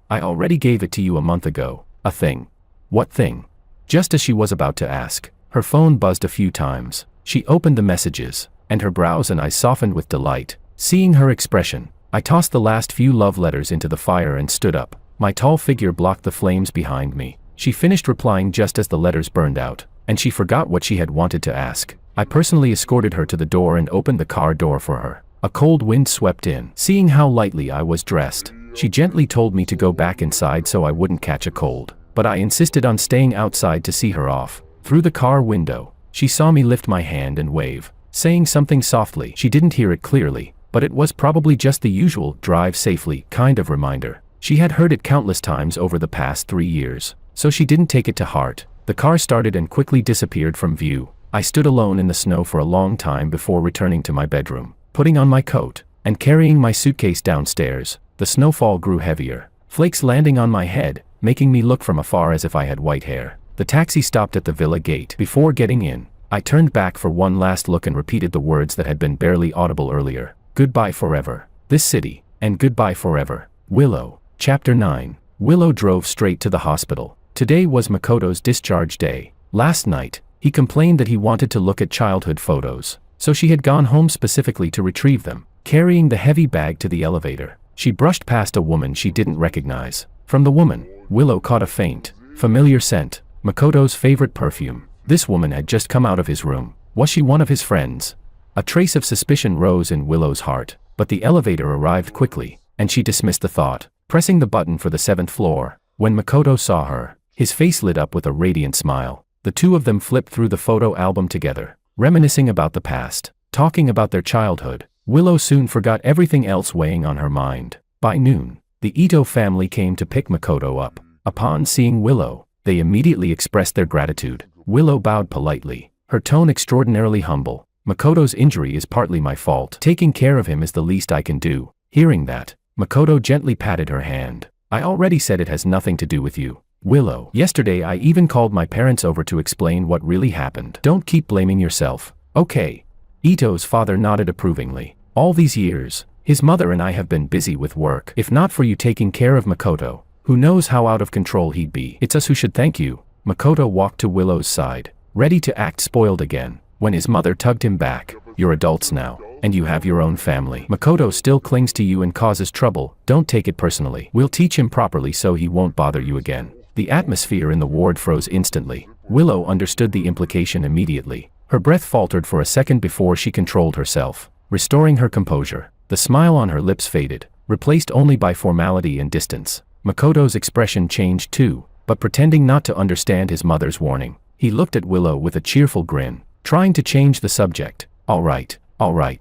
I already gave it to you a month ago. A thing. What thing? Just as she was about to ask, her phone buzzed a few times. She opened the messages, and her brows and eyes softened with delight. Seeing her expression, I tossed the last few love letters into the fire and stood up. My tall figure blocked the flames behind me. She finished replying just as the letters burned out, and she forgot what she had wanted to ask. I personally escorted her to the door and opened the car door for her. A cold wind swept in. Seeing how lightly I was dressed, she gently told me to go back inside so I wouldn't catch a cold. But I insisted on staying outside to see her off. Through the car window, she saw me lift my hand and wave, saying something softly. She didn't hear it clearly, but it was probably just the usual drive safely kind of reminder. She had heard it countless times over the past 3 years, so she didn't take it to heart. The car started and quickly disappeared from view. I stood alone in the snow for a long time before returning to my bedroom, putting on my coat, and carrying my suitcase downstairs. The snowfall grew heavier, flakes landing on my head, making me look from afar as if I had white hair. The taxi stopped at the villa gate. Before getting in, I turned back for one last look and repeated the words that had been barely audible earlier. Goodbye forever, this city, and goodbye forever, Willow. Chapter 9. Willow drove straight to the hospital. Today was Makoto's discharge day. Last night, he complained that he wanted to look at childhood photos, so she had gone home specifically to retrieve them. Carrying the heavy bag to the elevator, she brushed past a woman she didn't recognize. From the woman, Willow caught a faint, familiar scent, Makoto's favorite perfume. This woman had just come out of his room. Was she one of his friends? A trace of suspicion rose in Willow's heart, but the elevator arrived quickly, and she dismissed the thought, pressing the button for the 7th floor. When Makoto saw her, his face lit up with a radiant smile. The two of them flipped through the photo album together, reminiscing about the past, talking about their childhood. Willow soon forgot everything else weighing on her mind. By noon, the Ito family came to pick Makoto up. Upon seeing Willow, they immediately expressed their gratitude. Willow bowed politely, her tone extraordinarily humble. Makoto's injury is partly my fault. Taking care of him is the least I can do. Hearing that, Makoto gently patted her hand. I already said it has nothing to do with you, Willow. Yesterday I even called my parents over to explain what really happened. Don't keep blaming yourself, okay? Ito's father nodded approvingly. All these years, his mother and I have been busy with work. If not for you taking care of Makoto, who knows how out of control he'd be. It's us who should thank you. Makoto walked to Willow's side, ready to act spoiled again, when his mother tugged him back. You're adults now. and you have your own family. Makoto still clings to you and causes trouble. Don't take it personally. We'll teach him properly so he won't bother you again." The atmosphere in the ward froze instantly. Willow understood the implication immediately. Her breath faltered for a second before she controlled herself, restoring her composure. The smile on her lips faded, replaced only by formality and distance. Makoto's expression changed too, but pretending not to understand his mother's warning. He looked at Willow with a cheerful grin, trying to change the subject. All right.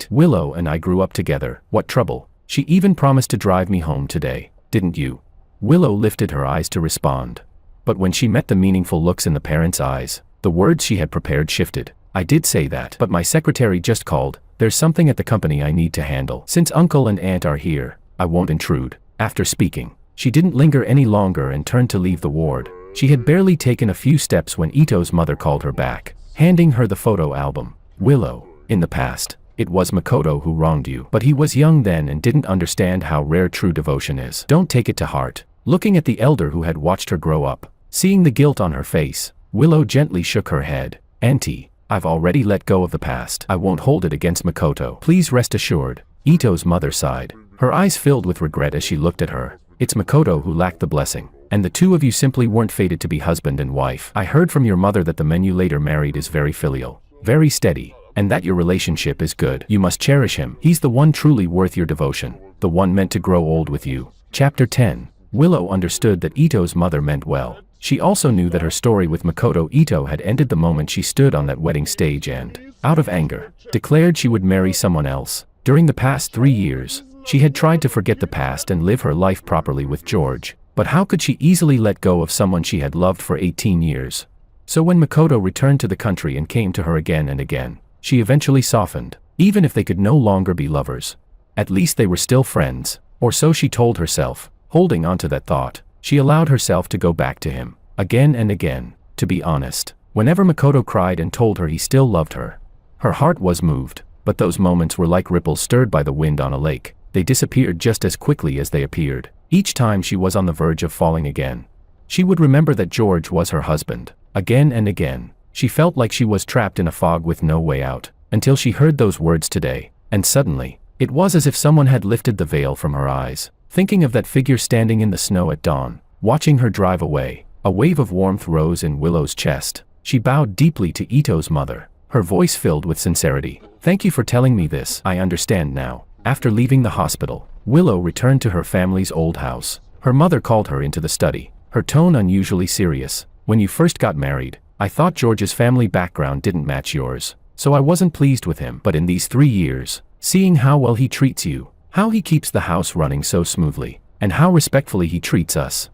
Willow and I grew up together. What trouble? She even promised to drive me home today, didn't you?" Willow lifted her eyes to respond. But when she met the meaningful looks in the parents' eyes, the words she had prepared shifted. "I did say that, but my secretary just called. There's something at the company I need to handle. Since uncle and aunt are here, I won't intrude." After speaking, she didn't linger any longer and turned to leave the ward. She had barely taken a few steps when Ito's mother called her back, handing her the photo album. "Willow, in the past, it was Makoto who wronged you, but he was young then and didn't understand how rare true devotion is. Don't take it to heart." Looking at the elder who had watched her grow up, seeing the guilt on her face, Willow gently shook her head. "Auntie, I've already let go of the past. I won't hold it against Makoto. Please rest assured." Ito's mother sighed. Her eyes filled with regret as she looked at her. "It's Makoto who lacked the blessing, and the two of you simply weren't fated to be husband and wife. I heard from your mother that the man you later married is very filial, very steady, and that your relationship is good. You must cherish him. He's the one truly worth your devotion, the one meant to grow old with you." Chapter 10. Willow understood that Ito's mother meant well. She also knew that her story with Makoto Ito had ended the moment she stood on that wedding stage and, out of anger, declared she would marry someone else. During the past 3 years, she had tried to forget the past and live her life properly with George, but how could she easily let go of someone she had loved for 18 years? So when Makoto returned to the country and came to her again and again, she eventually softened. Even if they could no longer be lovers, at least they were still friends, or so she told herself. Holding on to that thought, she allowed herself to go back to him, again and again. To be honest, whenever Makoto cried and told her he still loved her, her heart was moved, but those moments were like ripples stirred by the wind on a lake. They disappeared just as quickly as they appeared. Each time she was on the verge of falling again, she would remember that George was her husband. Again and again, she felt like she was trapped in a fog with no way out, until she heard those words today, and suddenly, it was as if someone had lifted the veil from her eyes. Thinking of that figure standing in the snow at dawn, watching her drive away, a wave of warmth rose in Willow's chest. She bowed deeply to Ito's mother, her voice filled with sincerity. "Thank you for telling me this. I understand now." After leaving the hospital, Willow returned to her family's old house. Her mother called her into the study, her tone unusually serious. "When you first got married, I thought George's family background didn't match yours, so I wasn't pleased with him. But in these 3 years, seeing how well he treats you, how he keeps the house running so smoothly, and how respectfully he treats us,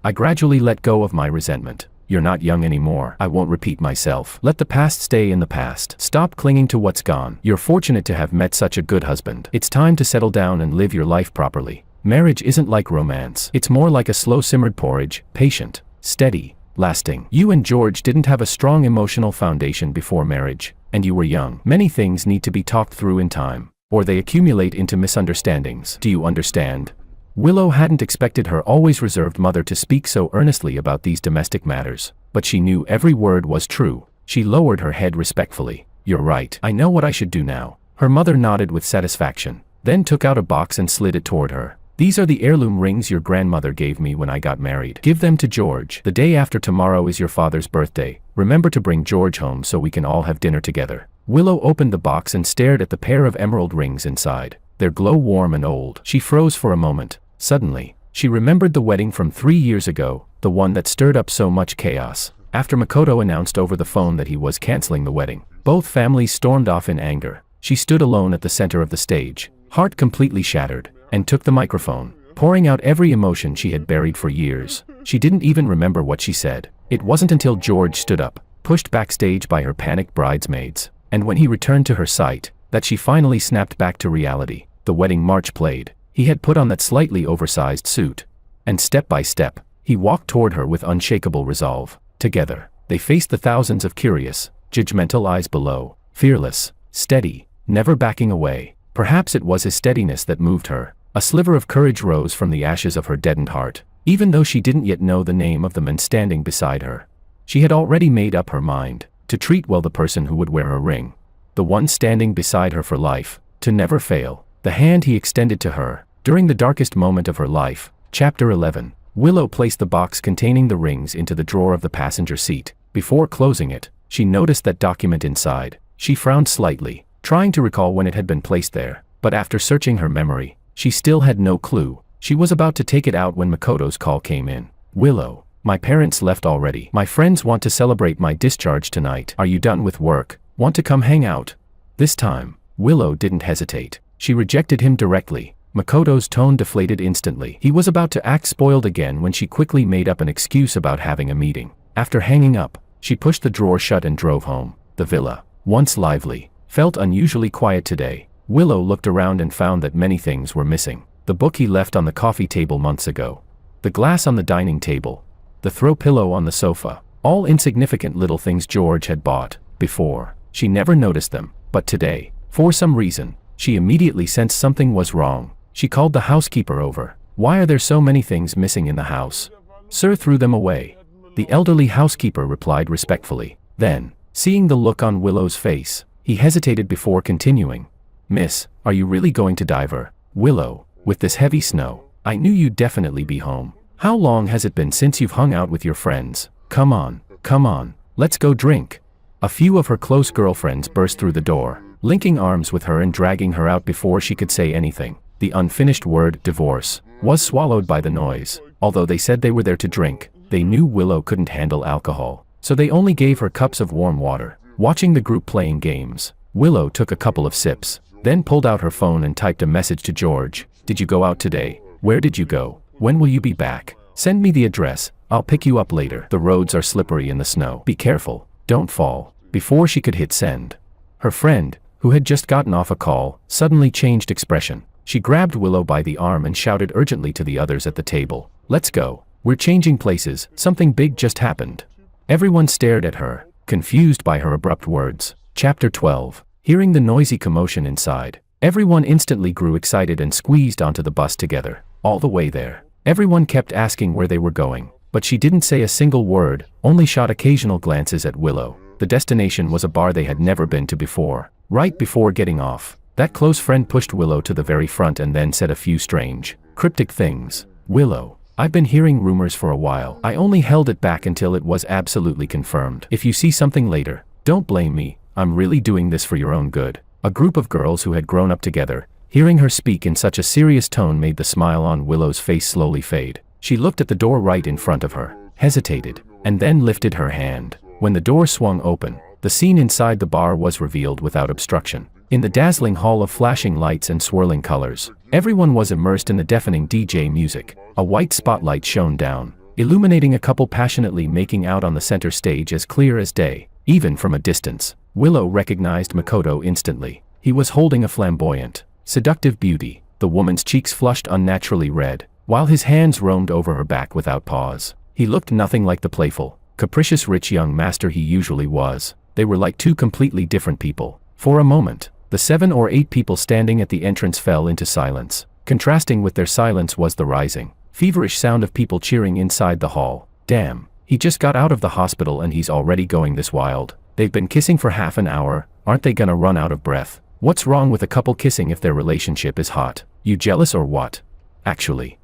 I gradually let go of my resentment. You're not young anymore. I won't repeat myself. Let the past stay in the past. Stop clinging to what's gone. You're fortunate to have met such a good husband. It's time to settle down and live your life properly. Marriage isn't like romance. It's more like a slow-simmered porridge, patient, steady, lasting. You and George didn't have a strong emotional foundation before marriage, and you were young. Many things need to be talked through in time, or they accumulate into misunderstandings. Do you understand?" Willow hadn't expected her always reserved mother to speak so earnestly about these domestic matters, but she knew every word was true. She lowered her head respectfully. "You're right. I know what I should do now." Her mother nodded with satisfaction, then took out a box and slid it toward her. "These are the heirloom rings your grandmother gave me when I got married. Give them to George. The day after tomorrow is your father's birthday. Remember to bring George home so we can all have dinner together." Willow opened the box and stared at the pair of emerald rings inside. Their glow warm and old. She froze for a moment. Suddenly, she remembered the wedding from 3 years ago, the one that stirred up so much chaos. After Makoto announced over the phone that he was canceling the wedding, both families stormed off in anger. She stood alone at the center of the stage, heart completely shattered, and took the microphone, pouring out every emotion she had buried for years. She didn't even remember what she said. It wasn't until George stood up, pushed backstage by her panicked bridesmaids, and when he returned to her sight, that she finally snapped back to reality. The wedding march played. He had put on that slightly oversized suit, and step by step, he walked toward her with unshakable resolve. Together, they faced the thousands of curious, judgmental eyes below, fearless, steady, never backing away. Perhaps it was his steadiness that moved her. A sliver of courage rose from the ashes of her deadened heart, even though she didn't yet know the name of the man standing beside her. She had already made up her mind to treat well the person who would wear her ring. the one standing beside her for life, to never fail, the hand he extended to her, during the darkest moment of her life. Chapter 11. Willow placed the box containing the rings into the drawer of the passenger seat. Before closing it, she noticed that document inside. She frowned slightly, trying to recall when it had been placed there, but after searching her memory, she still had no clue. She was about to take it out when Makoto's call came in. Willow, my parents left already. My friends want to celebrate my discharge tonight. Are you done with work? Want to come hang out? This time, Willow didn't hesitate. She rejected him directly. Makoto's tone deflated instantly. He was about to act spoiled again when she quickly made up an excuse about having a meeting. After hanging up, she pushed the drawer shut and drove home. The villa, once lively, felt unusually quiet today. Willow looked around and found that many things were missing. The book he left on the coffee table months ago. The glass on the dining table. The throw pillow on the sofa. All insignificant little things George had bought. Before, she never noticed them, but today, for some reason, she immediately sensed something was wrong. She called the housekeeper over. Why are there so many things missing in the house? Sir threw them away. The elderly housekeeper replied respectfully. Then, seeing the look on Willow's face, he hesitated before continuing. Miss, are you really going to diver? Willow, with this heavy snow, I knew you'd definitely be home. How long has it been since you've hung out with your friends? Come on, let's go drink. A few of her close girlfriends burst through the door, linking arms with her and dragging her out before she could say anything. The unfinished word, divorce, was swallowed by the noise. Although they said they were there to drink, they knew Willow couldn't handle alcohol, so they only gave her cups of warm water. Watching the group playing games, Willow took a couple of sips, then pulled out her phone and typed a message to George. Did you go out today? Where did you go? When will you be back? Send me the address. I'll pick you up later. The roads are slippery in the snow. Be careful, don't fall. Before she could hit send, her friend, who had just gotten off a call, suddenly changed expression. She grabbed Willow by the arm and shouted urgently to the others at the table. Let's go. We're changing places. Something big just happened. Everyone stared at her, confused by her abrupt words. Chapter 12. Hearing the noisy commotion inside, everyone instantly grew excited and squeezed onto the bus together. All the way there, everyone kept asking where they were going, but she didn't say a single word, only shot occasional glances at Willow. The destination was a bar they had never been to before. Right before getting off, that close friend pushed Willow to the very front and then said a few strange, cryptic things. Willow, I've been hearing rumors for a while. I only held it back until it was absolutely confirmed. If you see something later, don't blame me. I'm really doing this for your own good. A group of girls who had grown up together, hearing her speak in such a serious tone made the smile on Willow's face slowly fade. She looked at the door right in front of her, hesitated, and then lifted her hand. When the door swung open, the scene inside the bar was revealed without obstruction. In the dazzling hall of flashing lights and swirling colors, everyone was immersed in the deafening DJ music. A white spotlight shone down, illuminating a couple passionately making out on the center stage as clear as day. Even from a distance, Willow recognized Makoto instantly. He was holding a flamboyant, seductive beauty. The woman's cheeks flushed unnaturally red, while his hands roamed over her back without pause. He looked nothing like the playful, capricious rich young master he usually was. They were like two completely different people. For a moment, the 7 or 8 people standing at the entrance fell into silence. Contrasting with their silence was the rising, feverish sound of people cheering inside the hall. Damn, he just got out of the hospital and he's already going this wild. They've been kissing for half an hour, aren't they gonna run out of breath? What's wrong with a couple kissing if their relationship is hot? You jealous or what? Actually,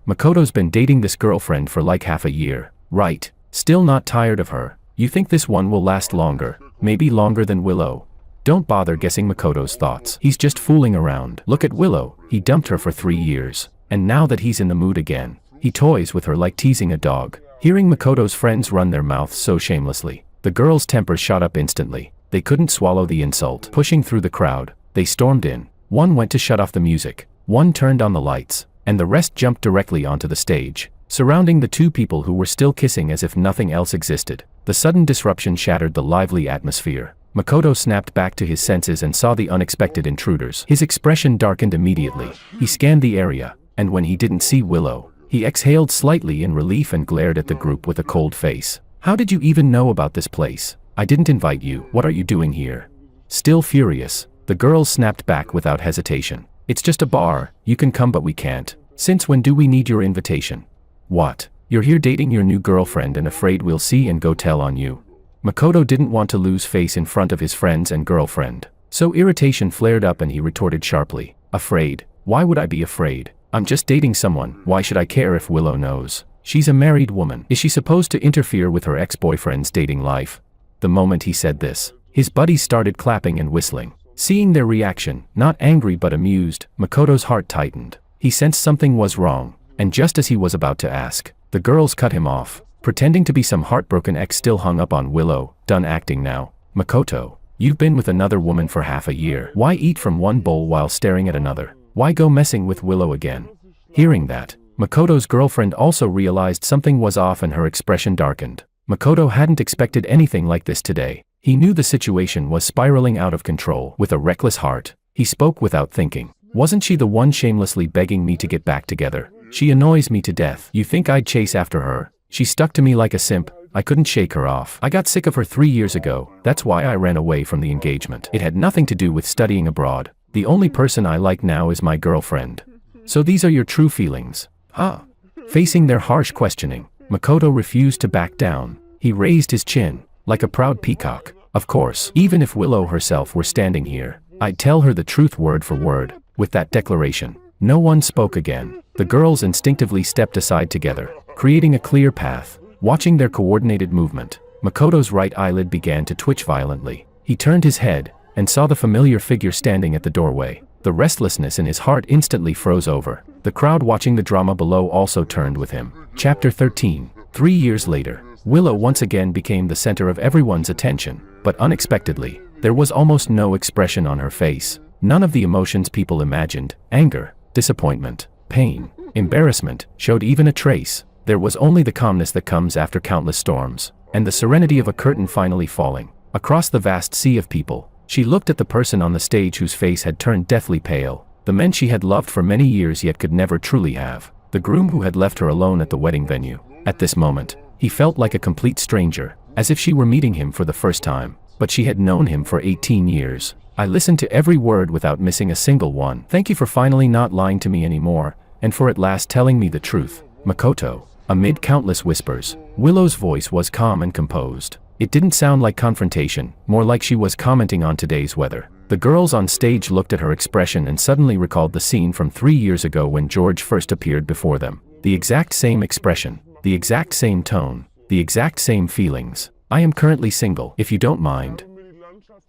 Makoto's been dating this girlfriend for like half a year, right? Still not tired of her. You think this one will last longer, maybe longer than Willow? Don't bother guessing Makoto's thoughts. He's just fooling around. Look at Willow, he dumped her for 3 years, and now that he's in the mood again, he toys with her like teasing a dog. Hearing Makoto's friends run their mouths so shamelessly, the girls' tempers shot up instantly. They couldn't swallow the insult. Pushing through the crowd, they stormed in. One went to shut off the music, one turned on the lights, and the rest jumped directly onto the stage, surrounding the two people who were still kissing as if nothing else existed. The sudden disruption shattered the lively atmosphere. Makoto snapped back to his senses and saw the unexpected intruders. His expression darkened immediately. He scanned the area, and when he didn't see Willow, he exhaled slightly in relief and glared at the group with a cold face. How did you even know about this place? I didn't invite you. What are you doing here? Still furious, the girls snapped back without hesitation. It's just a bar. You can come but we can't. Since when do we need your invitation? What? You're here dating your new girlfriend and afraid we'll see and go tell on you? Makoto didn't want to lose face in front of his friends and girlfriend. So irritation flared up and he retorted sharply, "Afraid? Why would I be afraid? I'm just dating someone, why should I care if Willow knows? She's a married woman. Is she supposed to interfere with her ex-boyfriend's dating life?" The moment he said this, his buddies started clapping and whistling. Seeing their reaction, not angry but amused, Makoto's heart tightened. He sensed something was wrong, and just as he was about to ask, the girls cut him off. Pretending to be some heartbroken ex still hung up on Willow, "Done acting now. Makoto, you've been with another woman for half a year. Why eat from one bowl while staring at another? Why go messing with Willow again?" Hearing that, Makoto's girlfriend also realized something was off and her expression darkened. Makoto hadn't expected anything like this today. He knew the situation was spiraling out of control. With a reckless heart, he spoke without thinking. "Wasn't she the one shamelessly begging me to get back together? She annoys me to death. You think I'd chase after her? She stuck to me like a simp. I couldn't shake her off. I got sick of her 3 years ago. That's why I ran away from the engagement. It had nothing to do with studying abroad. The only person I like now is my girlfriend." "So these are your true feelings, huh?" Facing their harsh questioning, Makoto refused to back down. He raised his chin, like a proud peacock. "Of course, even if Willow herself were standing here, I'd tell her the truth word for word." With that declaration, no one spoke again. The girls instinctively stepped aside together, creating a clear path. Watching their coordinated movement, Makoto's right eyelid began to twitch violently. He turned his head, and saw the familiar figure standing at the doorway. The restlessness in his heart instantly froze over. The crowd watching the drama below also turned with him. Chapter 13. 3 years later, Willow once again became the center of everyone's attention, but unexpectedly, there was almost no expression on her face. None of the emotions people imagined, anger, disappointment, pain, embarrassment, showed even a trace. There was only the calmness that comes after countless storms, and the serenity of a curtain finally falling. Across the vast sea of people, she looked at the person on the stage whose face had turned deathly pale, the men she had loved for many years yet could never truly have, the groom who had left her alone at the wedding venue. At this moment, he felt like a complete stranger, as if she were meeting him for the first time, but she had known him for 18 years. "I listened to every word without missing a single one. Thank you for finally not lying to me anymore, and for at last telling me the truth, Makoto." Amid countless whispers, Willow's voice was calm and composed. It didn't sound like confrontation, more like she was commenting on today's weather. The girls on stage looked at her expression and suddenly recalled the scene from 3 years ago when George first appeared before them. The exact same expression, the exact same tone, the exact same feelings. "I am currently single. If you don't mind,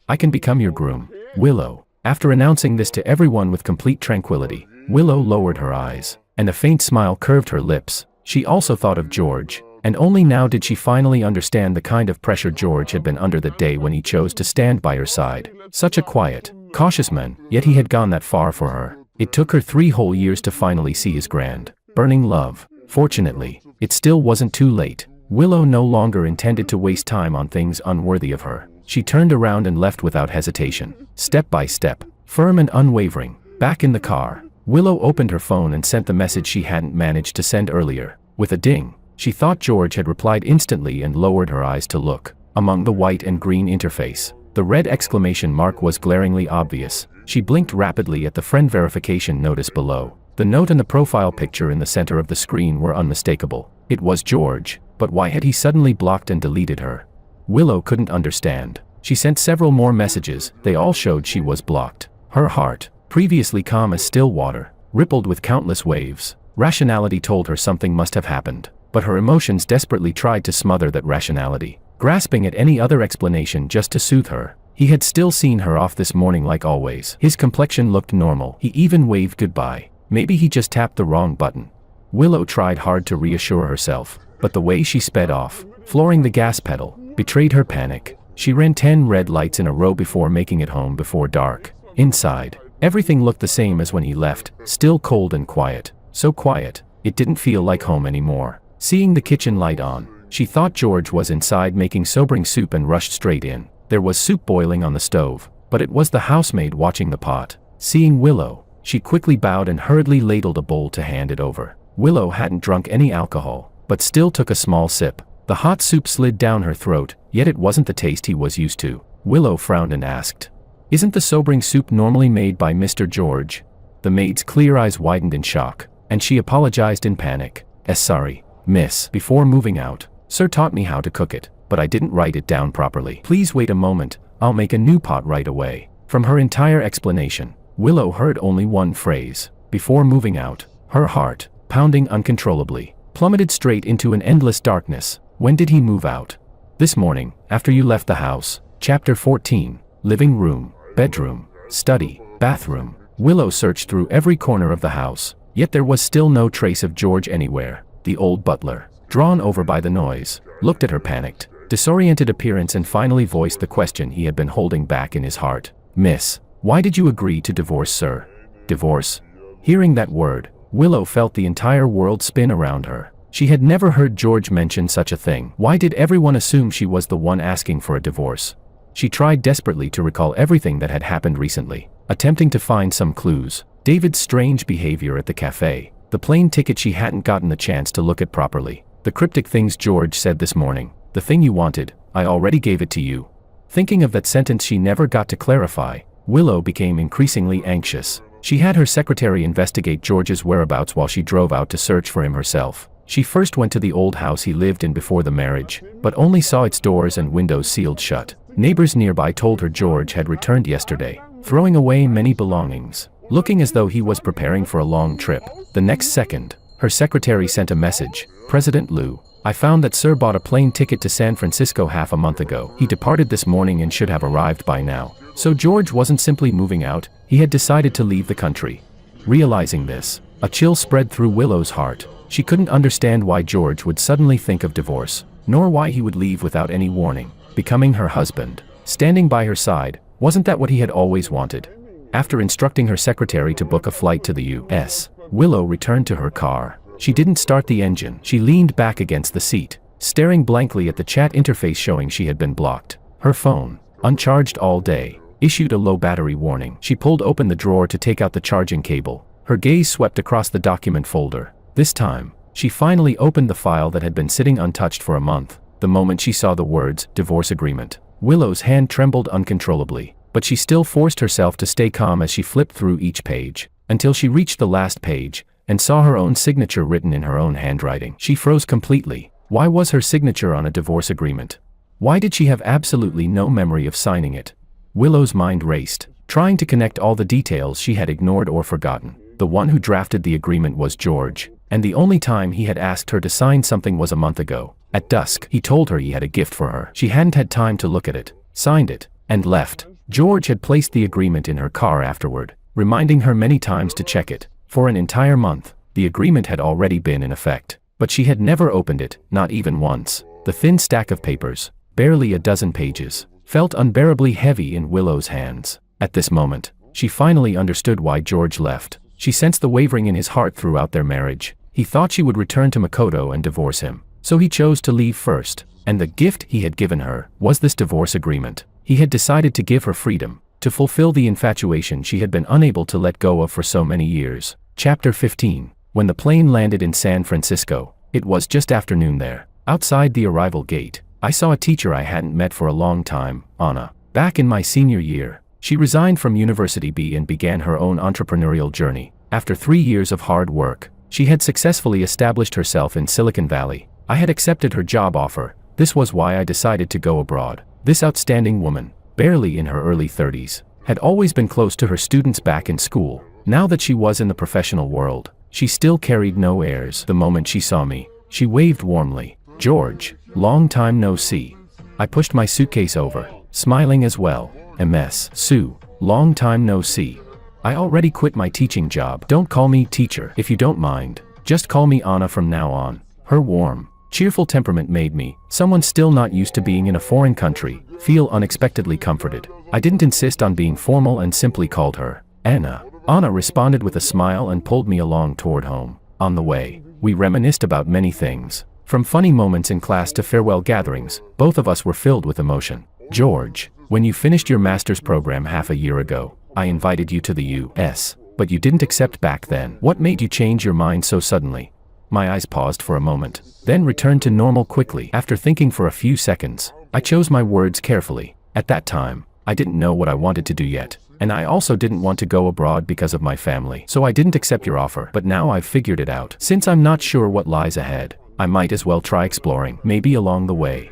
I can become your groom, Willow." After announcing this to everyone with complete tranquility, Willow lowered her eyes, and a faint smile curved her lips. She also thought of George, and only now did she finally understand the kind of pressure George had been under that day when he chose to stand by her side. Such a quiet, cautious man, yet he had gone that far for her. It took her 3 whole years to finally see his grand, burning love. Fortunately, it still wasn't too late. Willow no longer intended to waste time on things unworthy of her. She turned around and left without hesitation, step by step, firm and unwavering. Back in the car, Willow opened her phone and sent the message she hadn't managed to send earlier. With a ding, she thought George had replied instantly and lowered her eyes to look. Among the white and green interface, the red exclamation mark was glaringly obvious. She blinked rapidly at the friend verification notice below. The note and the profile picture in the center of the screen were unmistakable. It was George, but why had he suddenly blocked and deleted her? Willow couldn't understand. She sent several more messages, they all showed she was blocked. Her heart, previously calm as still water, rippled with countless waves. Rationality told her something must have happened, but her emotions desperately tried to smother that rationality, grasping at any other explanation just to soothe her. He had still seen her off this morning like always. His complexion looked normal. He even waved goodbye. Maybe he just tapped the wrong button. Willow tried hard to reassure herself, but the way she sped off, flooring the gas pedal, betrayed her panic. She ran 10 red lights in a row before making it home before dark. Inside, everything looked the same as when he left, still cold and quiet. So quiet, it didn't feel like home anymore. Seeing the kitchen light on, she thought George was inside making sobering soup and rushed straight in. There was soup boiling on the stove, but it was the housemaid watching the pot. Seeing Willow, she quickly bowed and hurriedly ladled a bowl to hand it over. Willow hadn't drunk any alcohol, but still took a small sip. The hot soup slid down her throat, yet it wasn't the taste he was used to. Willow frowned and asked, "Isn't the sobering soup normally made by Mr. George?" The maid's clear eyes widened in shock, and she apologized in panic. Sorry, miss." Before moving out, "Sir taught me how to cook it. but I didn't write it down properly. Please wait a moment, I'll make a new pot right away. From her entire explanation, Willow heard only one phrase. Before moving out, her heart, pounding uncontrollably, plummeted straight into an endless darkness. When did he move out? This morning, after you left the house. Chapter 14. Living room, bedroom, study, bathroom. Willow searched through every corner of the house, yet there was still no trace of George anywhere. The old butler, drawn over by the noise, looked at her panicked, disoriented appearance and finally voiced the question he had been holding back in his heart. Miss, why did you agree to divorce, sir? Divorce? Hearing that word, Willow felt the entire world spin around her. She had never heard George mention such a thing. Why did everyone assume she was the one asking for a divorce? She tried desperately to recall everything that had happened recently, attempting to find some clues. David's strange behavior at the cafe, the plane ticket she hadn't gotten the chance to look at properly, the cryptic things George said this morning. The thing you wanted, I already gave it to you. Thinking of that sentence she never got to clarify, Willow became increasingly anxious. She had her secretary investigate George's whereabouts while she drove out to search for him herself. She first went to the old house he lived in before the marriage, but only saw its doors and windows sealed shut. Neighbors nearby told her George had returned yesterday, throwing away many belongings, looking as though he was preparing for a long trip. The next second, her secretary sent a message. President Liu, I found that Sir bought a plane ticket to San Francisco half a month ago. He departed this morning and should have arrived by now. So George wasn't simply moving out, he had decided to leave the country. Realizing this, a chill spread through Willow's heart. She couldn't understand why George would suddenly think of divorce, nor why he would leave without any warning. Becoming her husband, standing by her side, wasn't that what he had always wanted? After instructing her secretary to book a flight to the U.S., Willow returned to her car. She didn't start the engine. She leaned back against the seat, staring blankly at the chat interface showing she had been blocked. Her phone, uncharged all day, issued a low battery warning. She pulled open the drawer to take out the charging cable. Her gaze swept across the document folder. This time, she finally opened the file that had been sitting untouched for a month. The moment she saw the words, divorce agreement, Willow's hand trembled uncontrollably, but she still forced herself to stay calm as she flipped through each page, until she reached the last page, and saw her own signature written in her own handwriting. She froze completely. Why was her signature on a divorce agreement? Why did she have absolutely no memory of signing it? Willow's mind raced, trying to connect all the details she had ignored or forgotten. The one who drafted the agreement was George, and the only time he had asked her to sign something was a month ago. At dusk, he told her he had a gift for her. She hadn't had time to look at it, signed it, and left. George had placed the agreement in her car afterward, reminding her many times to check it. For an entire month, the agreement had already been in effect, but she had never opened it, not even once. The thin stack of papers, barely a dozen pages, felt unbearably heavy in Willow's hands. At this moment, she finally understood why George left. She sensed the wavering in his heart throughout their marriage. He thought she would return to Makoto and divorce him, so he chose to leave first, and the gift he had given her was this divorce agreement. He had decided to give her freedom, to fulfill the infatuation she had been unable to let go of for so many years. Chapter 15. When the plane landed in San Francisco, it was just afternoon there. Outside the arrival gate, I saw a teacher I hadn't met for a long time, Anna. Back in my senior year, she resigned from University B and began her own entrepreneurial journey. After 3 years of hard work, she had successfully established herself in Silicon Valley. I had accepted her job offer. This was why I decided to go abroad. This outstanding woman, barely in her early 30s, had always been close to her students back in school. Now that she was in the professional world, she still carried no airs. The moment she saw me, she waved warmly. George, long time no see. I pushed my suitcase over, smiling as well. MS. Sue, long time no see. I already quit my teaching job. Don't call me teacher if you don't mind. Just call me Anna from now on. Her warm, cheerful temperament made me, someone still not used to being in a foreign country, feel unexpectedly comforted. I didn't insist on being formal and simply called her Anna. Anna responded with a smile and pulled me along toward home. On the way, we reminisced about many things. From funny moments in class to farewell gatherings, both of us were filled with emotion. George, when you finished your master's program half a year ago, I invited you to the U.S., but you didn't accept back then. What made you change your mind so suddenly? My eyes paused for a moment, then returned to normal quickly. After thinking for a few seconds, I chose my words carefully. At that time, I didn't know what I wanted to do yet, and I also didn't want to go abroad because of my family. So I didn't accept your offer, but now I've figured it out. Since I'm not sure what lies ahead, I might as well try exploring, maybe along the way.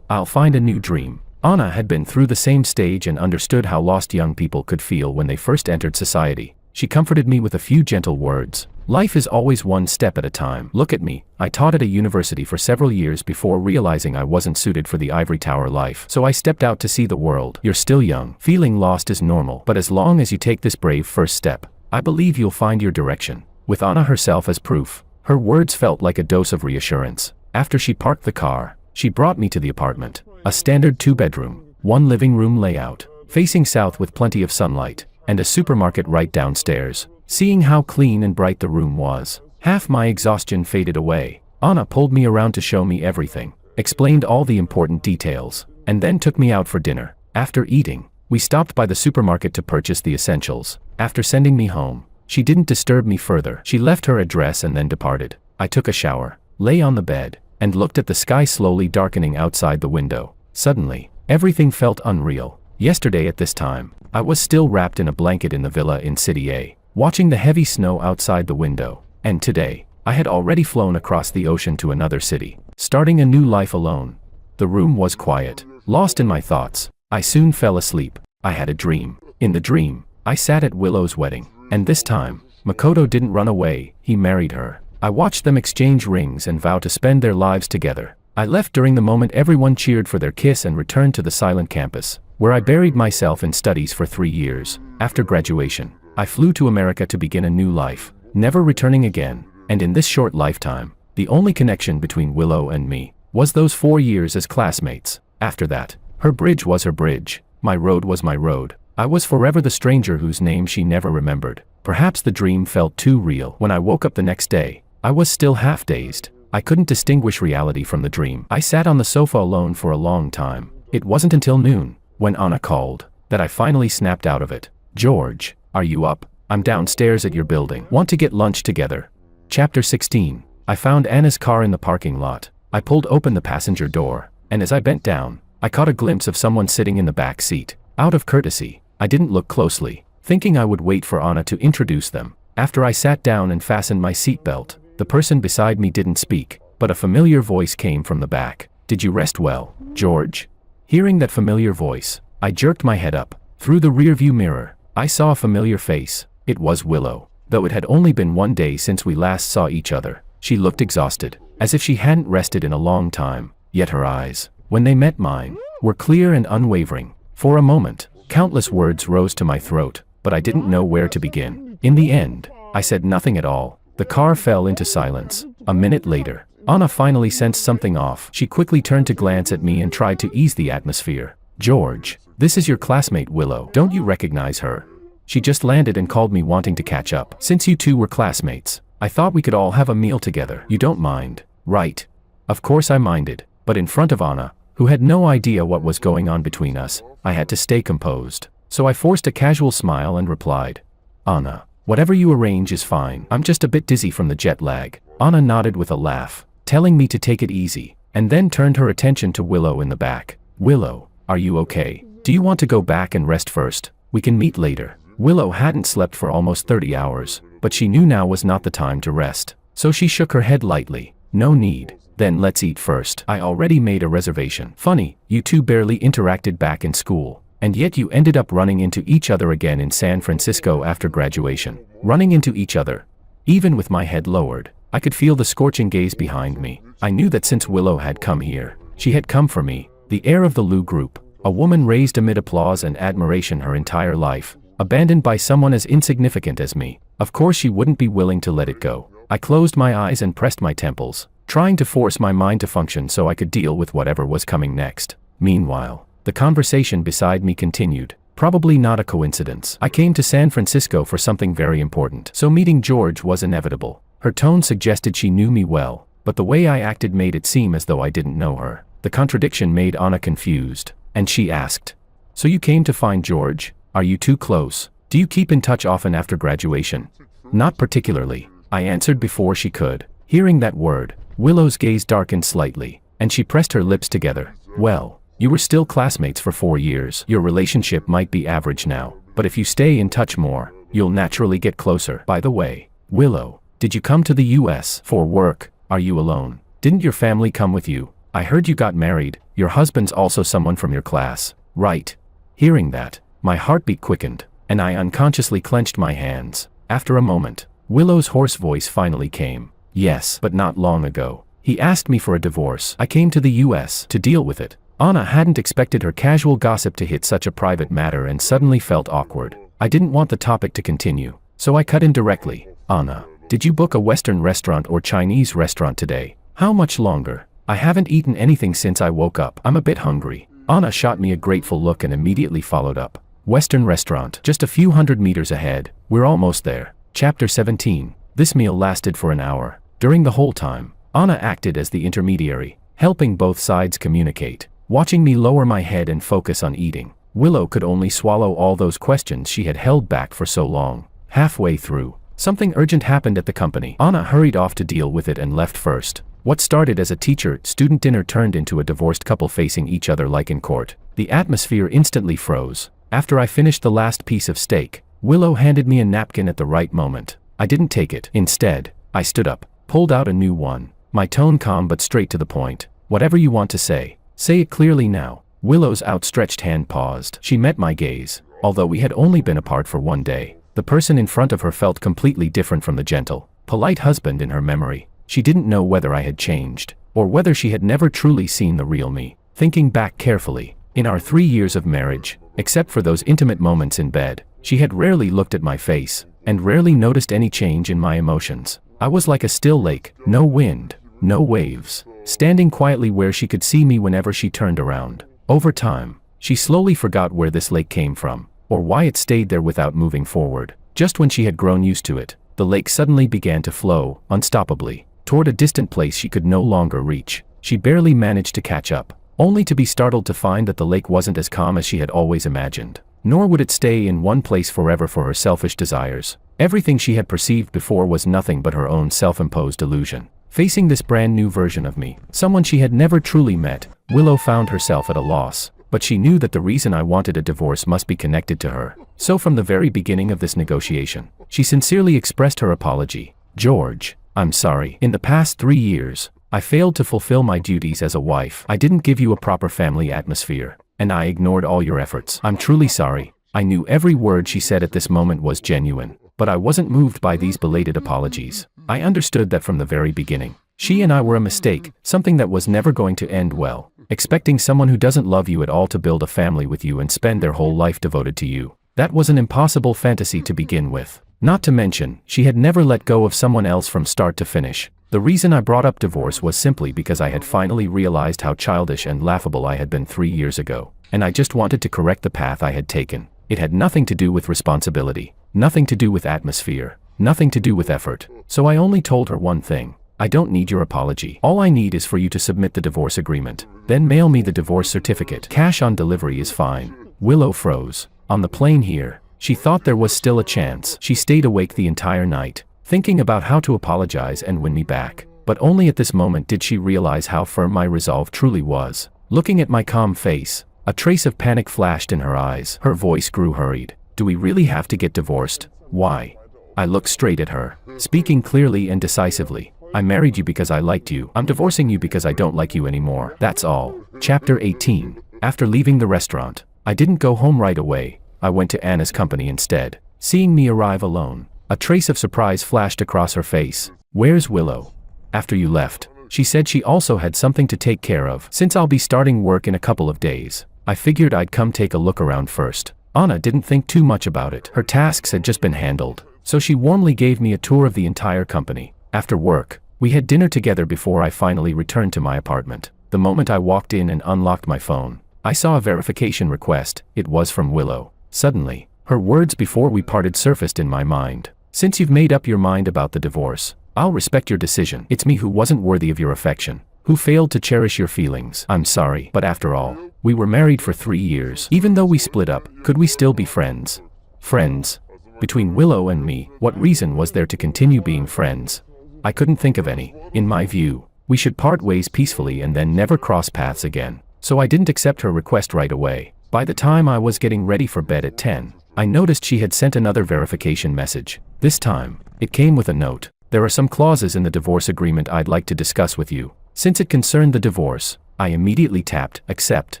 I'll find a new dream. Anna had been through the same stage and understood how lost young people could feel when they first entered society. She comforted me with a few gentle words. Life is always one step at a time. Look at me. I taught at a university for several years before realizing I wasn't suited for the ivory tower life. So I stepped out to see the world. You're still young. Feeling lost is normal. But as long as you take this brave first step, I believe you'll find your direction. With Anna herself as proof, her words felt like a dose of reassurance. After she parked the car, she brought me to the apartment. A standard 2-bedroom, 1 living room layout, facing south with plenty of sunlight, and a supermarket right downstairs. Seeing how clean and bright the room was, half my exhaustion faded away. Anna pulled me around to show me everything, explained all the important details, and then took me out for dinner. After eating, we stopped by the supermarket to purchase the essentials. After sending me home, she didn't disturb me further. She left her address and then departed. I took a shower, lay on the bed, and looked at the sky slowly darkening outside the window. Suddenly, everything felt unreal. Yesterday at this time, I was still wrapped in a blanket in the villa in City A, watching the heavy snow outside the window. And today, I had already flown across the ocean to another city, starting a new life alone. The room was quiet. Lost in my thoughts, I soon fell asleep. I had a dream. In the dream, I sat at Willow's wedding. And this time, Makoto didn't run away, he married her. I watched them exchange rings and vow to spend their lives together. I left during the moment everyone cheered for their kiss and returned to the silent campus, where I buried myself in studies for 3 years. After graduation, I flew to America to begin a new life, never returning again. And in this short lifetime, the only connection between Willow and me was those 4 years as classmates. After that, her bridge was her bridge, my road was my road. I was forever the stranger whose name she never remembered. Perhaps the dream felt too real. When I woke up the next day, I was still half dazed. I couldn't distinguish reality from the dream. I sat on the sofa alone for a long time. It wasn't until noon, when Anna called, that I finally snapped out of it. George, are you up? I'm downstairs at your building. Want to get lunch together? Chapter 16. I found Anna's car in the parking lot. I pulled open the passenger door, and as I bent down, I caught a glimpse of someone sitting in the back seat. Out of courtesy, I didn't look closely, thinking I would wait for Anna to introduce them. After I sat down and fastened my seatbelt, the person beside me didn't speak, but a familiar voice came from the back. Did you rest well, George? Hearing that familiar voice, I jerked my head up. Through the rearview mirror, I saw a familiar face. It was Willow. Though it had only been 1 day since we last saw each other, she looked exhausted, as if she hadn't rested in a long time. Yet her eyes, when they met mine, were clear and unwavering. For a moment, countless words rose to my throat, but I didn't know where to begin. In the end, I said nothing at all. The car fell into silence. A minute later, Anna finally sensed something off. She quickly turned to glance at me and tried to ease the atmosphere. George, this is your classmate Willow. Don't you recognize her? She just landed and called me wanting to catch up. Since you two were classmates, I thought we could all have a meal together. You don't mind, right? Of course I minded, but in front of Anna, who had no idea what was going on between us, I had to stay composed. So I forced a casual smile and replied, Anna, whatever you arrange is fine. I'm just a bit dizzy from the jet lag. Anna nodded with a laugh, telling me to take it easy, and then turned her attention to Willow in the back. Willow, are you okay? Do you want to go back and rest first? We can meet later. Willow hadn't slept for almost 30 hours, but she knew now was not the time to rest. So she shook her head lightly. No need. Then let's eat first. I already made a reservation. Funny, you two barely interacted back in school. And yet you ended up running into each other again in San Francisco after graduation. Running into each other. Even with my head lowered, I could feel the scorching gaze behind me. I knew that since Willow had come here, she had come for me. The heir of the Liu group, a woman raised amid applause and admiration her entire life, abandoned by someone as insignificant as me. Of course she wouldn't be willing to let it go. I closed my eyes and pressed my temples, trying to force my mind to function so I could deal with whatever was coming next. Meanwhile, the conversation beside me continued. Probably not a coincidence. I came to San Francisco for something very important, so meeting George was inevitable. Her tone suggested she knew me well, but the way I acted made it seem as though I didn't know her. The contradiction made Anna confused, and she asked, So you came to find George? Are you too close? Do you keep in touch often after graduation? Not particularly, I answered before she could. Hearing that word, Willow's gaze darkened slightly, and she pressed her lips together. Well, you were still classmates for 4 years. Your relationship might be average now, but if you stay in touch more, you'll naturally get closer. By the way, Willow, did you come to the US for work? Are you alone? Didn't your family come with you? I heard you got married. Your husband's also someone from your class, right? Hearing that, my heartbeat quickened, and I unconsciously clenched my hands. After a moment, Willow's hoarse voice finally came. Yes, but not long ago. He asked me for a divorce. I came to the US to deal with it. Anna hadn't expected her casual gossip to hit such a private matter and suddenly felt awkward. I didn't want the topic to continue, so I cut in directly. Anna, did you book a Western restaurant or Chinese restaurant today? How much longer? I haven't eaten anything since I woke up. I'm a bit hungry. Anna shot me a grateful look and immediately followed up. Western restaurant, just a few hundred meters ahead. We're almost there. Chapter 17. This meal lasted for an hour. During the whole time, Anna acted as the intermediary, helping both sides communicate. Watching me lower my head and focus on eating, Willow could only swallow all those questions she had held back for so long. Halfway through, something urgent happened at the company. Anna hurried off to deal with it and left first. What started as a teacher-student dinner turned into a divorced couple facing each other like in court. The atmosphere instantly froze. After I finished the last piece of steak, Willow handed me a napkin at the right moment. I didn't take it. Instead, I stood up, pulled out a new one. My tone calm but straight to the point. Whatever you want to say it clearly now. Willow's outstretched hand paused. She met my gaze. Although we had only been apart for one day, the person in front of her felt completely different from the gentle, polite husband in her memory. She didn't know whether I had changed, or whether she had never truly seen the real me. Thinking back carefully, in our 3 years of marriage, except for those intimate moments in bed, she had rarely looked at my face, and rarely noticed any change in my emotions. I was like a still lake, no wind, no waves, standing quietly where she could see me whenever she turned around. Over time, she slowly forgot where this lake came from, or why it stayed there without moving forward. Just when she had grown used to it, the lake suddenly began to flow, unstoppably, toward a distant place she could no longer reach. She barely managed to catch up, only to be startled to find that the lake wasn't as calm as she had always imagined. Nor would it stay in one place forever for her selfish desires. Everything she had perceived before was nothing but her own self-imposed illusion. Facing this brand new version of me, someone she had never truly met, Willow found herself at a loss. But she knew that the reason I wanted a divorce must be connected to her. So from the very beginning of this negotiation, she sincerely expressed her apology. George, I'm sorry. In the past 3 years, I failed to fulfill my duties as a wife. I didn't give you a proper family atmosphere, and I ignored all your efforts. I'm truly sorry. I knew every word she said at this moment was genuine, but I wasn't moved by these belated apologies. I understood that from the very beginning. She and I were a mistake, something that was never going to end well. Expecting someone who doesn't love you at all to build a family with you and spend their whole life devoted to you. That was an impossible fantasy to begin with. Not to mention, she had never let go of someone else from start to finish. The reason I brought up divorce was simply because I had finally realized how childish and laughable I had been 3 years ago, and I just wanted to correct the path I had taken. It had nothing to do with responsibility, nothing to do with atmosphere, nothing to do with effort. So I only told her one thing. I don't need your apology. All I need is for you to submit the divorce agreement. Then mail me the divorce certificate. Cash on delivery is fine. Willow froze. On the plane here, she thought there was still a chance. She stayed awake the entire night, thinking about how to apologize and win me back. But only at this moment did she realize how firm my resolve truly was. Looking at my calm face, a trace of panic flashed in her eyes. Her voice grew hurried. Do we really have to get divorced? Why? I looked straight at her, speaking clearly and decisively. I married you because I liked you. I'm divorcing you because I don't like you anymore. That's all. Chapter 18. After leaving the restaurant, I didn't go home right away. I went to Anna's company instead. Seeing me arrive alone, a trace of surprise flashed across her face. Where's Willow? After you left, she said she also had something to take care of. Since I'll be starting work in a couple of days, I figured I'd come take a look around first. Anna didn't think too much about it. Her tasks had just been handled, so she warmly gave me a tour of the entire company. After work, we had dinner together before I finally returned to my apartment. The moment I walked in and unlocked my phone, I saw a verification request. It was from Willow. Suddenly, her words before we parted surfaced in my mind. Since you've made up your mind about the divorce, I'll respect your decision. It's me who wasn't worthy of your affection, who failed to cherish your feelings. I'm sorry, but after all, we were married for 3 years. Even though we split up, could we still be friends? Friends? Between Willow and me, what reason was there to continue being friends? I couldn't think of any. In my view, we should part ways peacefully and then never cross paths again. So I didn't accept her request right away. By the time I was getting ready for bed at 10, I noticed she had sent another verification message. This time, it came with a note. There are some clauses in the divorce agreement I'd like to discuss with you. Since it concerned the divorce, I immediately tapped accept.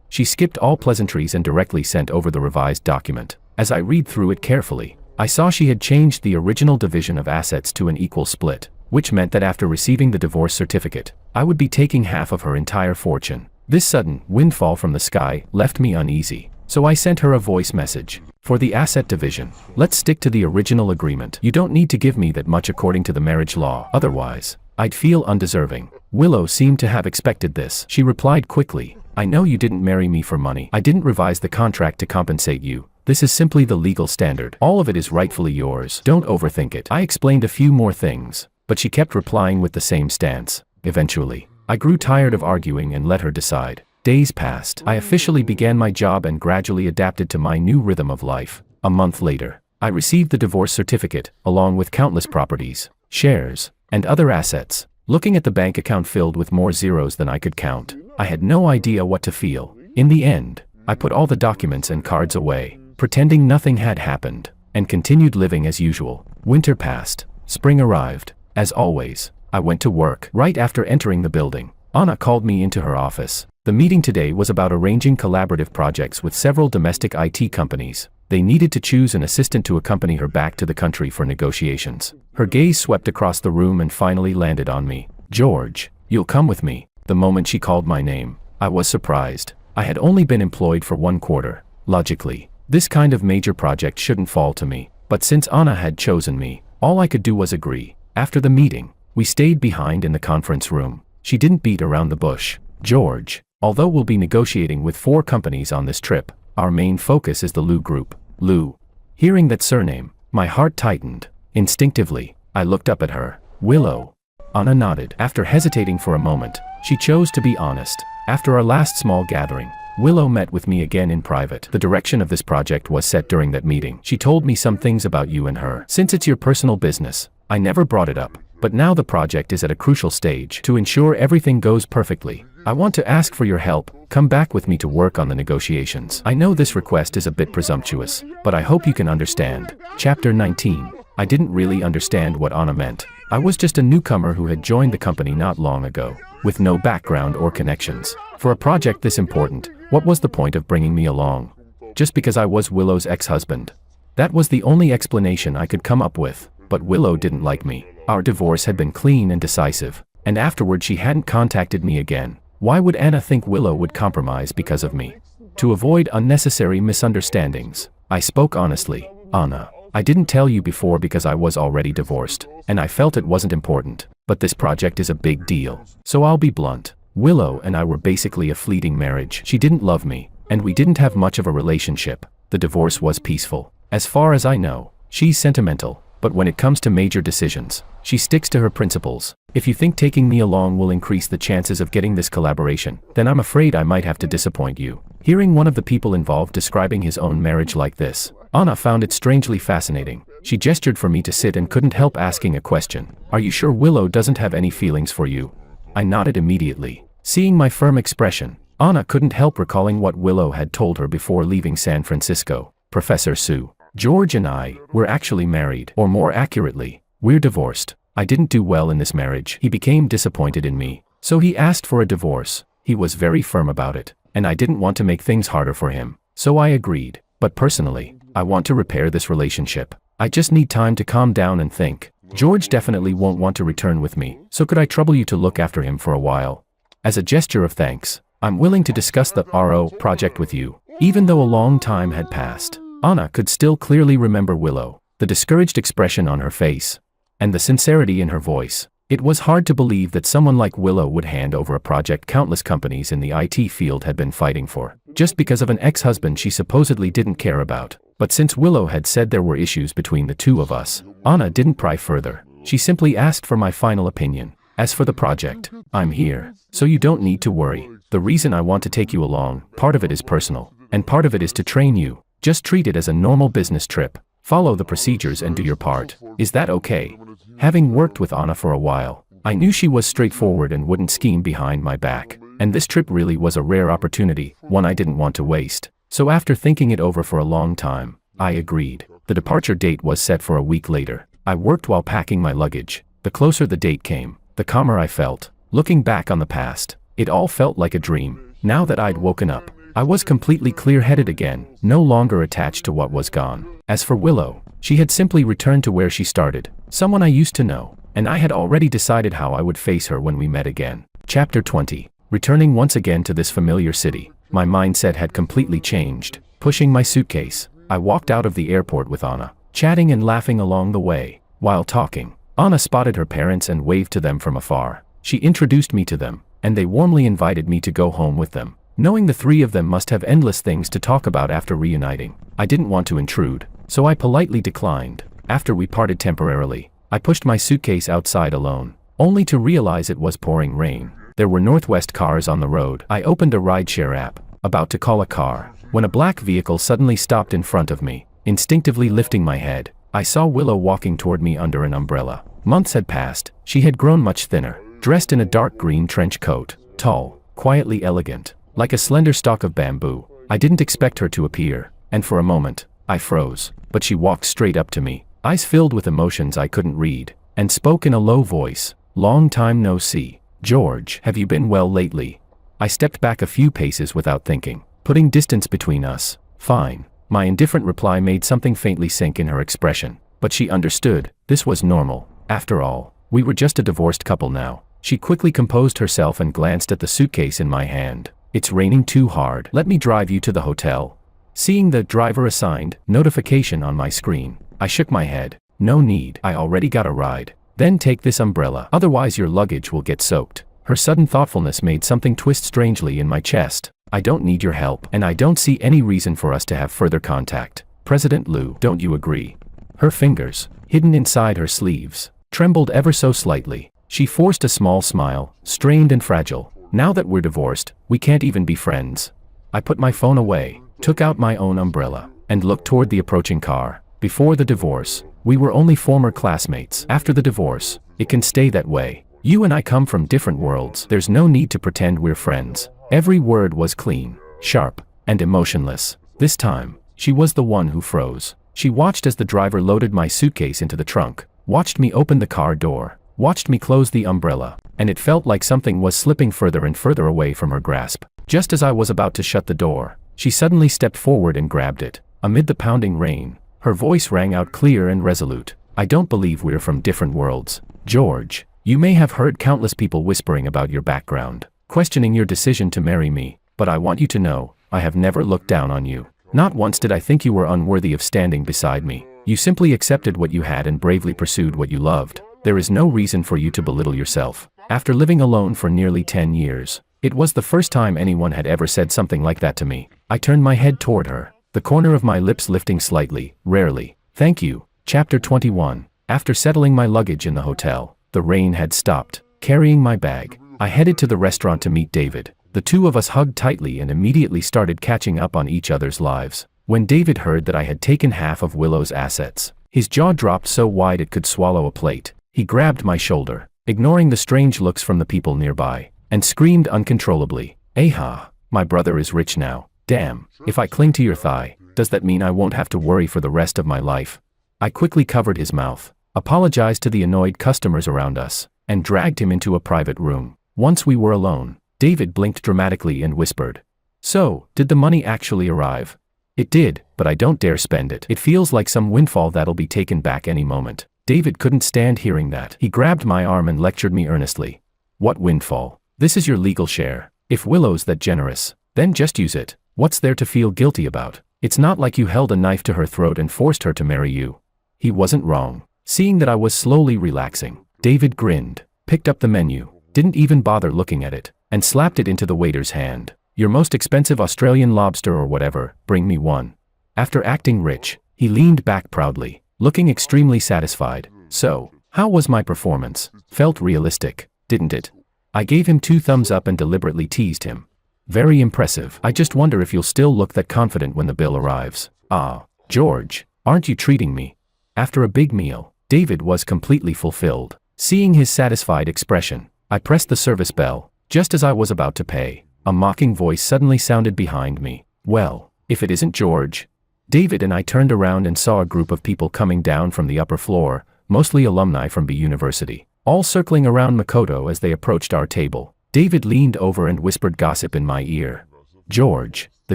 She skipped all pleasantries and directly sent over the revised document. As I read through it carefully, I saw she had changed the original division of assets to an equal split, which meant that after receiving the divorce certificate, I would be taking half of her entire fortune. This sudden windfall from the sky left me uneasy, so I sent her a voice message. For the asset division, let's stick to the original agreement. You don't need to give me that much according to the marriage law, otherwise, I'd feel undeserving. Willow seemed to have expected this. She replied quickly, I know you didn't marry me for money. I didn't revise the contract to compensate you. This is simply the legal standard. All of it is rightfully yours. Don't overthink it. I explained a few more things, but she kept replying with the same stance. Eventually, I grew tired of arguing and let her decide. Days passed. I officially began my job and gradually adapted to my new rhythm of life. A month later, I received the divorce certificate, along with countless properties, shares, and other assets. Looking at the bank account filled with more zeros than I could count, I had no idea what to feel. In the end, I put all the documents and cards away, pretending nothing had happened, and continued living as usual. Winter passed. Spring arrived. As always, I went to work. Right after entering the building, Anna called me into her office. The meeting today was about arranging collaborative projects with several domestic IT companies. They needed to choose an assistant to accompany her back to the country for negotiations. Her gaze swept across the room and finally landed on me. George, you'll come with me. The moment she called my name, I was surprised. I had only been employed for 1 quarter. Logically, this kind of major project shouldn't fall to me. But since Anna had chosen me, all I could do was agree. After the meeting, we stayed behind in the conference room. She didn't beat around the bush. George, although we'll be negotiating with 4 companies on this trip, our main focus is the Liu Group. Liu. Hearing that surname, my heart tightened. Instinctively, I looked up at her. Willow. Anna nodded. After hesitating for a moment, she chose to be honest. After our last small gathering, Willow met with me again in private. The direction of this project was set during that meeting. She told me some things about you and her. Since it's your personal business, I never brought it up. But now the project is at a crucial stage. To ensure everything goes perfectly, I want to ask for your help. Come back with me to work on the negotiations. I know this request is a bit presumptuous, but I hope you can understand. Chapter 19. I didn't really understand what Anna meant. I was just a newcomer who had joined the company not long ago, with no background or connections. For a project this important, what was the point of bringing me along? Just because I was Willow's ex-husband. That was the only explanation I could come up with. But Willow didn't like me. Our divorce had been clean and decisive, and afterward she hadn't contacted me again. Why would Anna think Willow would compromise because of me? To avoid unnecessary misunderstandings, I spoke honestly. Anna, I didn't tell you before because I was already divorced, and I felt it wasn't important, but this project is a big deal. So I'll be blunt. Willow and I were basically a fleeting marriage. She didn't love me, and we didn't have much of a relationship. The divorce was peaceful. As far as I know, she's sentimental, but when it comes to major decisions, she sticks to her principles. If you think taking me along will increase the chances of getting this collaboration, then I'm afraid I might have to disappoint you. Hearing one of the people involved describing his own marriage like this, Anna found it strangely fascinating. She gestured for me to sit and couldn't help asking a question. Are you sure Willow doesn't have any feelings for you? I nodded immediately. Seeing my firm expression, Anna couldn't help recalling what Willow had told her before leaving San Francisco. Professor Sue, George and I, we're actually married, or more accurately, we're divorced. I didn't do well in this marriage. He became disappointed in me, so he asked for a divorce. He was very firm about it, and I didn't want to make things harder for him, so I agreed. But personally, I want to repair this relationship. I just need time to calm down and think. George definitely won't want to return with me, so could I trouble you to look after him for a while? As a gesture of thanks, I'm willing to discuss the RO project with you. Even though a long time had passed, Anna could still clearly remember Willow, the discouraged expression on her face, and the sincerity in her voice. It was hard to believe that someone like Willow would hand over a project countless companies in the IT field had been fighting for, just because of an ex-husband she supposedly didn't care about. But since Willow had said there were issues between the two of us, Anna didn't pry further. She simply asked for my final opinion. As for the project, I'm here, so you don't need to worry. The reason I want to take you along, part of it is personal, and part of it is to train you. Just treat it as a normal business trip. Follow the procedures and do your part. Is that okay? Having worked with Anna for a while, I knew she was straightforward and wouldn't scheme behind my back. And this trip really was a rare opportunity, one I didn't want to waste. So after thinking it over for a long time, I agreed. The departure date was set for a week later. I worked while packing my luggage. The closer the date came, the calmer I felt. Looking back on the past, it all felt like a dream. Now that I'd woken up, I was completely clear-headed again, no longer attached to what was gone. As for Willow, she had simply returned to where she started, someone I used to know, and I had already decided how I would face her when we met again. Chapter 20. Returning once again to this familiar city, my mindset had completely changed. Pushing my suitcase, I walked out of the airport with Anna, chatting and laughing along the way. While talking, Anna spotted her parents and waved to them from afar. She introduced me to them, and they warmly invited me to go home with them. Knowing the three of them must have endless things to talk about after reuniting, I didn't want to intrude, so I politely declined. After we parted temporarily, I pushed my suitcase outside alone, only to realize it was pouring rain. There were Northwest cars on the road. I opened a rideshare app, about to call a car, when a black vehicle suddenly stopped in front of me. Instinctively lifting my head, I saw Willow walking toward me under an umbrella. Months had passed, she had grown much thinner, dressed in a dark green trench coat, tall, quietly elegant, like a slender stalk of bamboo. I didn't expect her to appear, and for a moment, I froze, but she walked straight up to me, eyes filled with emotions I couldn't read, and spoke in a low voice. "Long time no see. George, have you been well lately?" I stepped back a few paces without thinking, putting distance between us. "Fine." My indifferent reply made something faintly sink in her expression, but she understood, this was normal. After all, we were just a divorced couple now. She quickly composed herself and glanced at the suitcase in my hand. "It's raining too hard. Let me drive you to the hotel." Seeing the driver assigned notification on my screen, I shook my head. "No need, I already got a ride." "Then take this umbrella, otherwise your luggage will get soaked." Her sudden thoughtfulness made something twist strangely in my chest. "I don't need your help, and I don't see any reason for us to have further contact. President Liu, don't you agree?" Her fingers, hidden inside her sleeves, trembled ever so slightly. She forced a small smile, strained and fragile. "Now that we're divorced, we can't even be friends." I put my phone away, took out my own umbrella, and looked toward the approaching car. Before the divorce, we were only former classmates. After the divorce, it can stay that way. You and I come from different worlds. There's no need to pretend we're friends. Every word was clean, sharp, and emotionless. This time, she was the one who froze. She watched as the driver loaded my suitcase into the trunk, watched me open the car door, watched me close the umbrella, and it felt like something was slipping further and further away from her grasp. Just as I was about to shut the door, she suddenly stepped forward and grabbed it. Amid the pounding rain, her voice rang out clear and resolute. "I don't believe we're from different worlds. George, you may have heard countless people whispering about your background, questioning your decision to marry me, but I want you to know, I have never looked down on you. Not once did I think you were unworthy of standing beside me. You simply accepted what you had and bravely pursued what you loved. There is no reason for you to belittle yourself." After living alone for nearly 10 years, it was the first time anyone had ever said something like that to me. I turned my head toward her, the corner of my lips lifting slightly, rarely. "Thank you." Chapter 21. After settling my luggage in the hotel, the rain had stopped. Carrying my bag, I headed to the restaurant to meet David. The two of us hugged tightly and immediately started catching up on each other's lives. When David heard that I had taken half of Willow's assets, his jaw dropped so wide it could swallow a plate. He grabbed my shoulder, ignoring the strange looks from the people nearby, and screamed uncontrollably, "Aha, my brother is rich now. Damn, if I cling to your thigh, does that mean I won't have to worry for the rest of my life?" I quickly covered his mouth, apologized to the annoyed customers around us, and dragged him into a private room. Once we were alone, David blinked dramatically and whispered, "So, did the money actually arrive?" "It did, but I don't dare spend it. It feels like some windfall that'll be taken back any moment." David couldn't stand hearing that. He grabbed my arm and lectured me earnestly. "What windfall? This is your legal share. If Willow's that generous, then just use it. What's there to feel guilty about? It's not like you held a knife to her throat and forced her to marry you." He wasn't wrong. Seeing that I was slowly relaxing, David grinned, picked up the menu, didn't even bother looking at it, and slapped it into the waiter's hand. "Your most expensive Australian lobster or whatever, bring me one." After acting rich, he leaned back proudly, looking extremely satisfied. "So, how was my performance? Felt realistic, didn't it?" I gave him 2 thumbs up and deliberately teased him. "Very impressive. I just wonder if you'll still look that confident when the bill arrives." "Ah, George, aren't you treating me?" After a big meal, David was completely fulfilled. Seeing his satisfied expression, I pressed the service bell. Just as I was about to pay, a mocking voice suddenly sounded behind me. "Well, if it isn't George." David and I turned around and saw a group of people coming down from the upper floor, mostly alumni from B University. all circling around Makoto as they approached our table. David leaned over and whispered gossip in my ear. George, the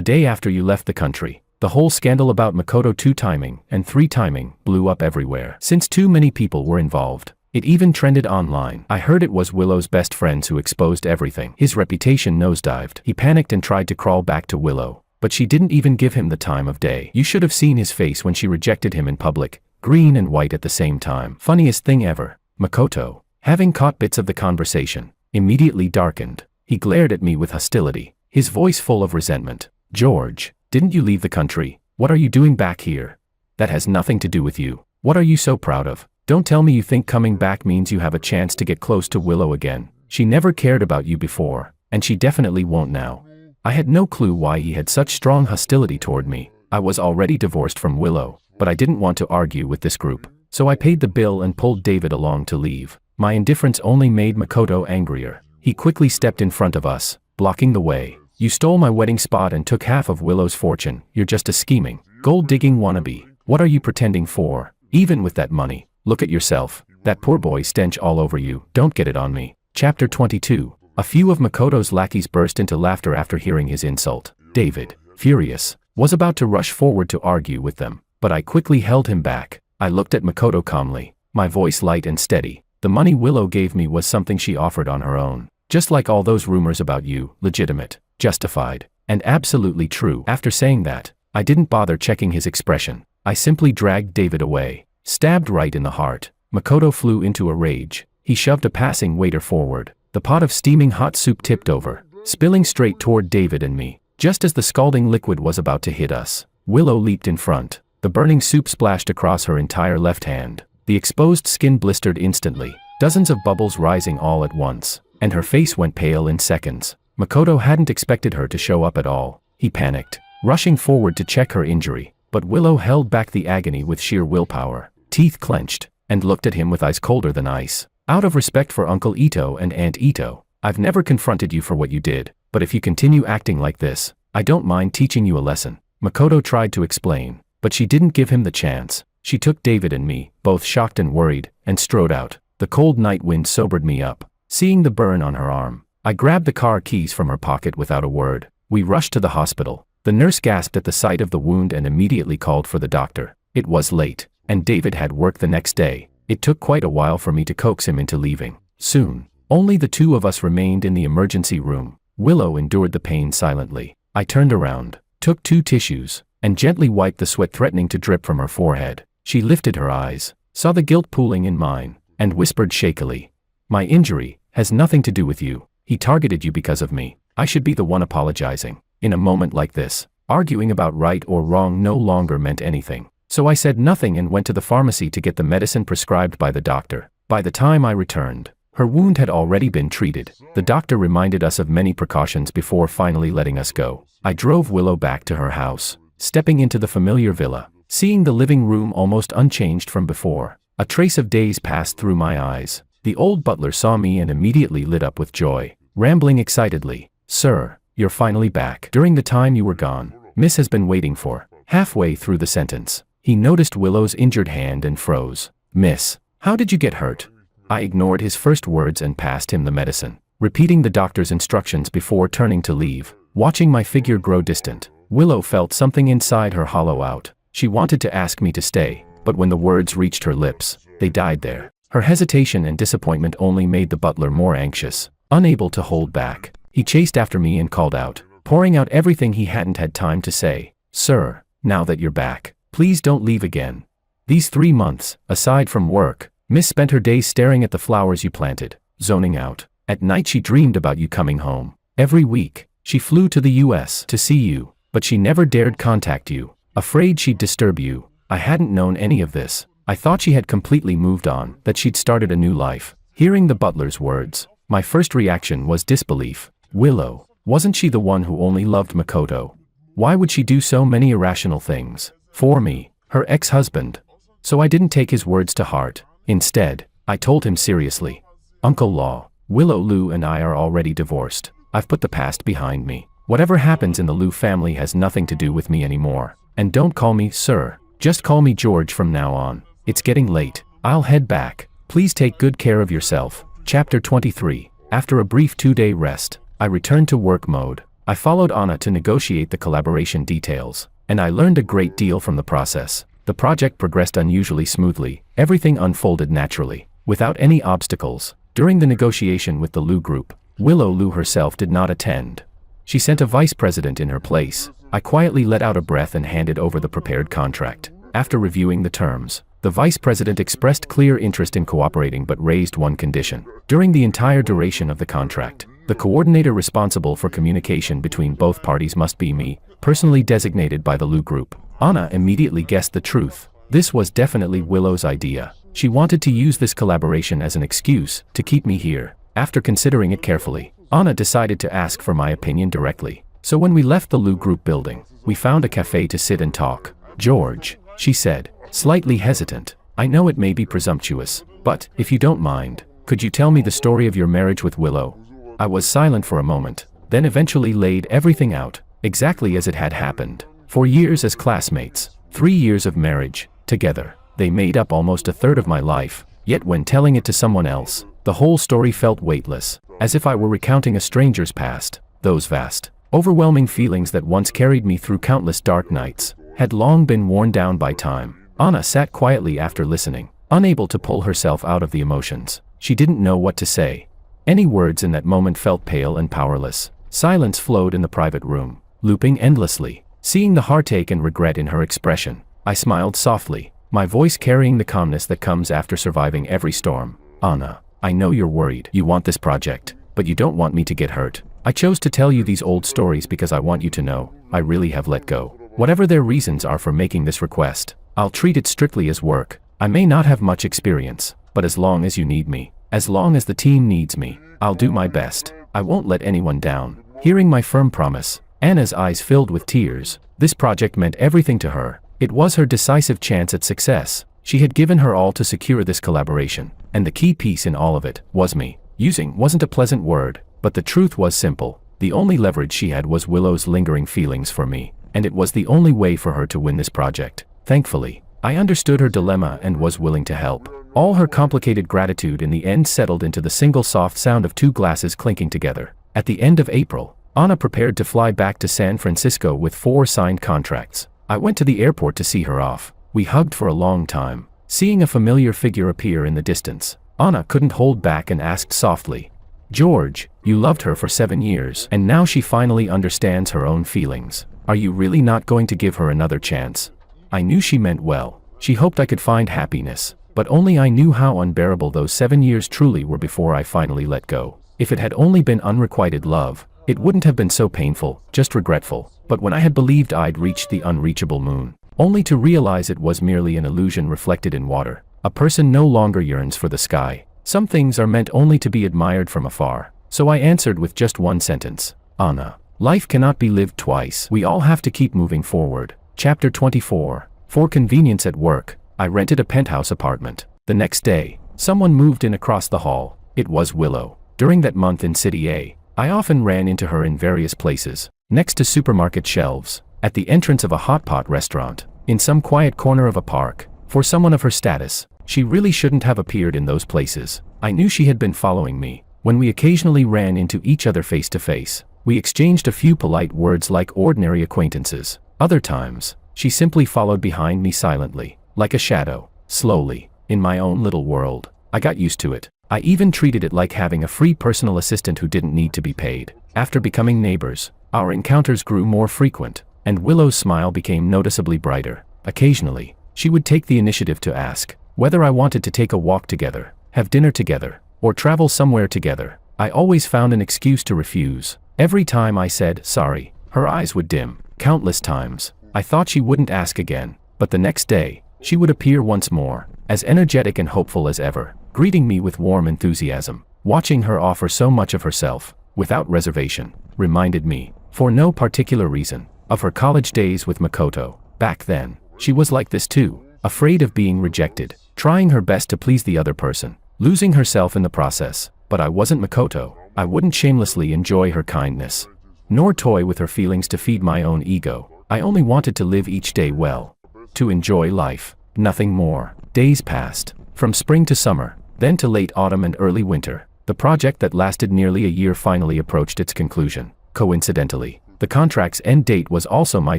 day after you left the country, the whole scandal about Makoto 2-timing and 3-timing blew up everywhere. Since too many people were involved, it even trended online. I heard it was Willow's best friends who exposed everything. His reputation nosedived. He panicked and tried to crawl back to Willow, but she didn't even give him the time of day. You should have seen his face when she rejected him in public, green and white at the same time. Funniest thing ever. Makoto, having caught bits of the conversation, immediately darkened. He glared at me with hostility, his voice full of resentment. George, didn't you leave the country? What are you doing back here? That has nothing to do with you. What are you so proud of? Don't tell me you think coming back means you have a chance to get close to Willow again. She never cared about you before, and she definitely won't now. I had no clue why he had such strong hostility toward me. I was already divorced from Willow, but I didn't want to argue with this group, so I paid the bill and pulled David along to leave. My indifference only made Makoto angrier. He quickly stepped in front of us, blocking the way. You stole my wedding spot and took half of Willow's fortune. You're just a scheming, gold-digging wannabe. What are you pretending for? Even with that money, look at yourself. That poor boy stench all over you. Don't get it on me. Chapter 22. A few of Makoto's lackeys burst into laughter after hearing his insult. David, furious, was about to rush forward to argue with them, but I quickly held him back. I looked at Makoto calmly, my voice light and steady. The money Willow gave me was something she offered on her own. Just like all those rumors about you, legitimate, justified, and absolutely true. After saying that, I didn't bother checking his expression. I simply dragged David away, stabbed right in the heart. Makoto flew into a rage. He shoved a passing waiter forward. The pot of steaming hot soup tipped over, spilling straight toward David and me. Just as the scalding liquid was about to hit us, Willow leaped in front. The burning soup splashed across her entire left hand. The exposed skin blistered instantly, dozens of bubbles rising all at once, and her face went pale in seconds. Makoto hadn't expected her to show up at all. He panicked, rushing forward to check her injury, but Willow held back the agony with sheer willpower, teeth clenched, and looked at him with eyes colder than ice. Out of respect for Uncle Ito and Aunt Ito, I've never confronted you for what you did, but if you continue acting like this, I don't mind teaching you a lesson. Makoto tried to explain, but she didn't give him the chance. She took David and me, both shocked and worried, and strode out. The cold night wind sobered me up. Seeing the burn on her arm, I grabbed the car keys from her pocket without a word. We rushed to the hospital. The nurse gasped at the sight of the wound and immediately called for the doctor. It was late, and David had work the next day. It took quite a while for me to coax him into leaving. Soon, only the two of us remained in the emergency room. Willow endured the pain silently. I turned around, took 2 tissues, and gently wiped the sweat threatening to drip from her forehead. She lifted her eyes, saw the guilt pooling in mine, and whispered shakily, "My injury has nothing to do with you. He targeted you because of me. I should be the one apologizing." In a moment like this, arguing about right or wrong no longer meant anything. So I said nothing and went to the pharmacy to get the medicine prescribed by the doctor. By the time I returned, her wound had already been treated. The doctor reminded us of many precautions before finally letting us go. I drove Willow back to her house, stepping into the familiar villa, seeing the living room almost unchanged from before. A trace of days passed through my eyes. The old butler saw me and immediately lit up with joy, rambling excitedly, "Sir, you're finally back. During the time you were gone, Miss has been waiting for." Halfway through the sentence, he noticed Willow's injured hand and froze. "Miss, how did you get hurt?" I ignored his first words and passed him the medicine, repeating the doctor's instructions before turning to leave. Watching my figure grow distant, Willow felt something inside her hollow out. She wanted to ask me to stay, but when the words reached her lips, they died there. Her hesitation and disappointment only made the butler more anxious. Unable to hold back, he chased after me and called out, pouring out everything he hadn't had time to say. "Sir, now that you're back, please don't leave again. These 3 months, aside from work, Miss spent her days staring at the flowers you planted, zoning out. At night she dreamed about you coming home. Every week, she flew to the US to see you, but she never dared contact you, afraid she'd disturb you. I hadn't known any of this. I thought she had completely moved on, that she'd started a new life." Hearing the butler's words, my first reaction was disbelief. Willow, wasn't she the one who only loved Makoto? Why would she do so many irrational things for me, her ex-husband? So I didn't take his words to heart. Instead, I told him seriously, "Uncle Law, Willow Liu and I are already divorced. I've put the past behind me. Whatever happens in the Liu family has nothing to do with me anymore. And don't call me sir, just call me George from now on. It's getting late. I'll head back." Please take good care of yourself. Chapter 23. After a brief 2-day rest, I returned to work mode. I followed Anna to negotiate the collaboration details, and I learned a great deal from the process. The project progressed unusually smoothly, everything unfolded naturally, without any obstacles. During the negotiation with the Lu Group, Willow Lu herself did not attend. She sent a vice president in her place. I quietly let out a breath and handed over the prepared contract. After reviewing the terms, the vice president expressed clear interest in cooperating but raised one condition. During the entire duration of the contract, the coordinator responsible for communication between both parties must be me, personally designated by the Lu Group. Anna immediately guessed the truth. This was definitely Willow's idea. She wanted to use this collaboration as an excuse to keep me here. After considering it carefully, Anna decided to ask for my opinion directly. So when we left the Lu Group building, we found a cafe to sit and talk. "George," she said, slightly hesitant, "I know it may be presumptuous, but, if you don't mind, could you tell me the story of your marriage with Willow?" I was silent for a moment, then eventually laid everything out, exactly as it had happened. 4 years as classmates, 3 years of marriage, together. They made up almost a third of my life, yet when telling it to someone else, the whole story felt weightless, as if I were recounting a stranger's past. Those vast, overwhelming feelings that once carried me through countless dark nights had long been worn down by time. Anna sat quietly after listening, unable to pull herself out of the emotions. She didn't know what to say. Any words in that moment felt pale and powerless. Silence flowed in the private room, looping endlessly. Seeing the heartache and regret in her expression, I smiled softly, my voice carrying the calmness that comes after surviving every storm. "Anna, I know you're worried. You want this project, but you don't want me to get hurt. I chose to tell you these old stories because I want you to know, I really have let go. Whatever their reasons are for making this request, I'll treat it strictly as work. I may not have much experience, but as long as you need me, as long as the team needs me, I'll do my best. I won't let anyone down." Hearing my firm promise, Anna's eyes filled with tears. This project meant everything to her. It was her decisive chance at success. She had given her all to secure this collaboration, and the key piece in all of it was me. Using wasn't a pleasant word, but the truth was simple. The only leverage she had was Willow's lingering feelings for me, and it was the only way for her to win this project. Thankfully, I understood her dilemma and was willing to help. All her complicated gratitude in the end settled into the single soft sound of 2 glasses clinking together. At the end of April, Anna prepared to fly back to San Francisco with 4 signed contracts. I went to the airport to see her off. We hugged for a long time. Seeing a familiar figure appear in the distance, Anna couldn't hold back and asked softly, "George, you loved her for 7 years, and now she finally understands her own feelings. Are you really not going to give her another chance?" I knew she meant well. She hoped I could find happiness, but only I knew how unbearable those 7 years truly were before I finally let go. If it had only been unrequited love, it wouldn't have been so painful, just regretful. But when I had believed I'd reached the unreachable moon, only to realize it was merely an illusion reflected in water, a person no longer yearns for the sky. Some things are meant only to be admired from afar. So I answered with just one sentence, "Anna, life cannot be lived twice. We all have to keep moving forward." Chapter 24. For convenience at work, I rented a penthouse apartment. The next day, someone moved in across the hall. It was Willow. During that month in City A, I often ran into her in various places. Next to supermarket shelves, at the entrance of a hot pot restaurant, in some quiet corner of a park. For someone of her status, she really shouldn't have appeared in those places. I knew she had been following me. When we occasionally ran into each other face to face, we exchanged a few polite words like ordinary acquaintances. Other times, she simply followed behind me silently, like a shadow. Slowly, in my own little world, I got used to it. I even treated it like having a free personal assistant who didn't need to be paid. After becoming neighbors, our encounters grew more frequent, and Willow's smile became noticeably brighter. Occasionally, she would take the initiative to ask whether I wanted to take a walk together, have dinner together, or travel somewhere together. I always found an excuse to refuse. Every time I said sorry, her eyes would dim. Countless times, I thought she wouldn't ask again, but the next day, she would appear once more, as energetic and hopeful as ever, greeting me with warm enthusiasm. Watching her offer so much of herself, without reservation, reminded me, for no particular reason, of her college days with Makoto. Back then, she was like this too, afraid of being rejected, trying her best to please the other person, losing herself in the process. But I wasn't Makoto. I wouldn't shamelessly enjoy her kindness, nor toy with her feelings to feed my own ego. I only wanted to live each day well, to enjoy life, nothing more. Days passed. From spring to summer, Then to late autumn and early winter. The project that lasted nearly a year finally approached its conclusion. Coincidentally, the contract's end date was also my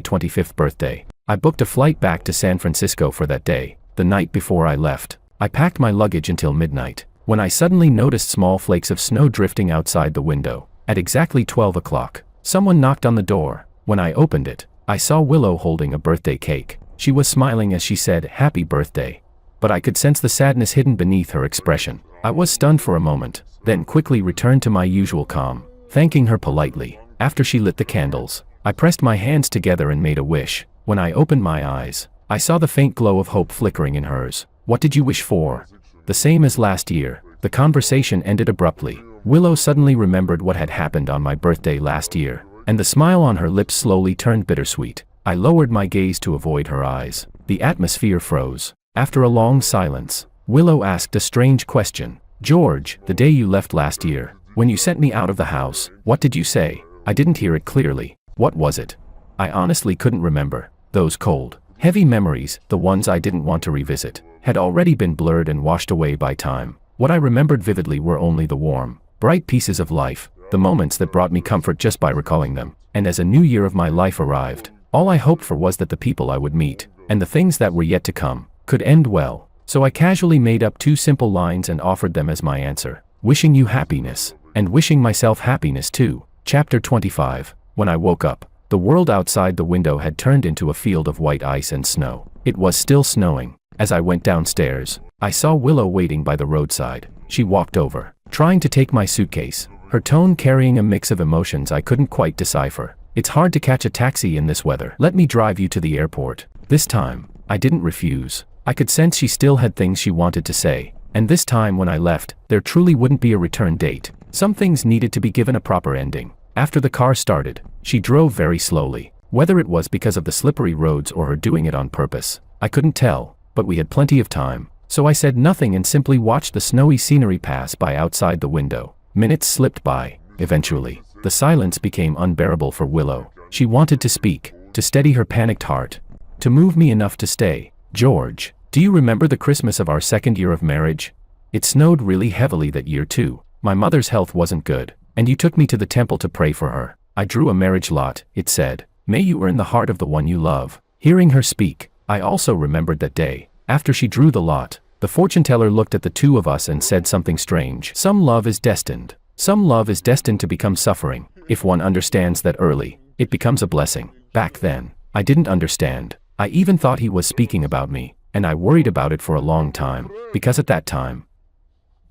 25th birthday. I booked a flight back to San Francisco for that day. The night before I left, I packed my luggage until midnight, when I suddenly noticed small flakes of snow drifting outside the window. At exactly 12 o'clock, someone knocked on the door. When I opened it, I saw Willow holding a birthday cake. She was smiling as she said, "Happy birthday." But I could sense the sadness hidden beneath her expression. I was stunned for a moment, then quickly returned to my usual calm, thanking her politely. After she lit the candles, I pressed my hands together and made a wish. When I opened my eyes, I saw the faint glow of hope flickering in hers. "What did you wish for?" "The same as last year." The conversation ended abruptly. Willow suddenly remembered what had happened on my birthday last year, and the smile on her lips slowly turned bittersweet. I lowered my gaze to avoid her eyes. The atmosphere froze. After a long silence, Willow asked a strange question. "George, the day you left last year, when you sent me out of the house, what did you say?" I didn't hear it clearly. What was it? I honestly couldn't remember. Those cold, heavy memories, the ones I didn't want to revisit, had already been blurred and washed away by time. What I remembered vividly were only the warm, bright pieces of life, the moments that brought me comfort just by recalling them. And as a new year of my life arrived, all I hoped for was that the people I would meet, and the things that were yet to come, could end well. So I casually made up 2 simple lines and offered them as my answer. "Wishing you happiness, and wishing myself happiness too." Chapter 25. When I woke up, the world outside the window had turned into a field of white ice and snow. It was still snowing. As I went downstairs, I saw Willow waiting by the roadside. She walked over, trying to take my suitcase, her tone carrying a mix of emotions I couldn't quite decipher. "It's hard to catch a taxi in this weather. Let me drive you to the airport." This time, I didn't refuse. I could sense she still had things she wanted to say, and this time when I left, there truly wouldn't be a return date. Some things needed to be given a proper ending. After the car started, she drove very slowly. Whether it was because of the slippery roads or her doing it on purpose, I couldn't tell, but we had plenty of time, so I said nothing and simply watched the snowy scenery pass by outside the window. Minutes slipped by. Eventually, the silence became unbearable for Willow. She wanted to speak, to steady her panicked heart, to move me enough to stay. "George, do you remember the Christmas of our second year of marriage? It snowed really heavily that year too. My mother's health wasn't good, and you took me to the temple to pray for her. I drew a marriage lot, it said, 'May you earn the heart of the one you love.'" Hearing her speak, I also remembered that day. After she drew the lot, the fortune teller looked at the two of us and said something strange. Some love is destined to become suffering. If one understands that early, it becomes a blessing. Back then, I didn't understand. I even thought he was speaking about me, and I worried about it for a long time, because at that time,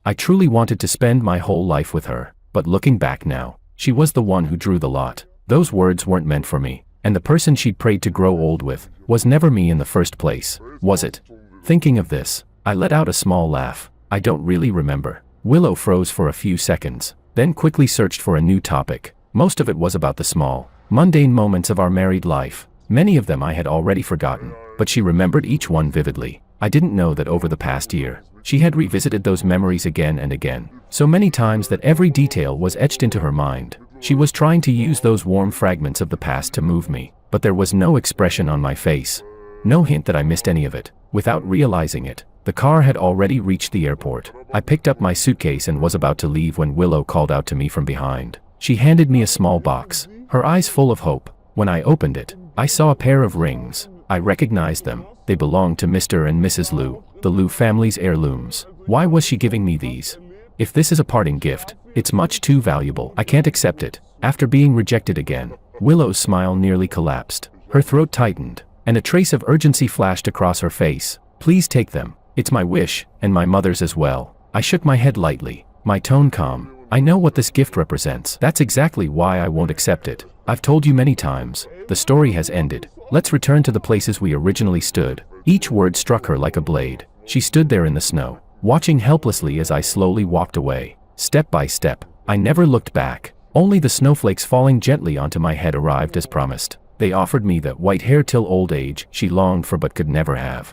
I truly wanted to spend my whole life with her. But looking back now, she was the one who drew the lot. Those words weren't meant for me, and the person she'd prayed to grow old with was never me in the first place, was it? Thinking of this, I let out a small laugh. "I don't really remember." Willow froze for a few seconds, then quickly searched for a new topic. Most of it was about the small, mundane moments of our married life. Many of them I had already forgotten, but she remembered each one vividly. I didn't know that over the past year, she had revisited those memories again and again, so many times that every detail was etched into her mind. She was trying to use those warm fragments of the past to move me, but there was no expression on my face. No hint that I missed any of it. Without realizing it, the car had already reached the airport. I picked up my suitcase and was about to leave when Willow called out to me from behind. She handed me a small box, her eyes full of hope. When I opened it, I saw a pair of rings. I recognized them. They belonged to Mr. and Mrs. Liu, the Liu family's heirlooms. Why was she giving me these? If this is a parting gift, it's much too valuable. I can't accept it. After being rejected again, Willow's smile nearly collapsed. Her throat tightened, and a trace of urgency flashed across her face. "Please take them. It's my wish, and my mother's as well." I shook my head lightly, my tone calm. "I know what this gift represents. That's exactly why I won't accept it. I've told you many times, the story has ended. Let's return to the places we originally stood." Each word struck her like a blade. She stood there in the snow, watching helplessly as I slowly walked away. Step by step, I never looked back. Only the snowflakes falling gently onto my head arrived as promised. They offered me that white hair till old age she longed for but could never have.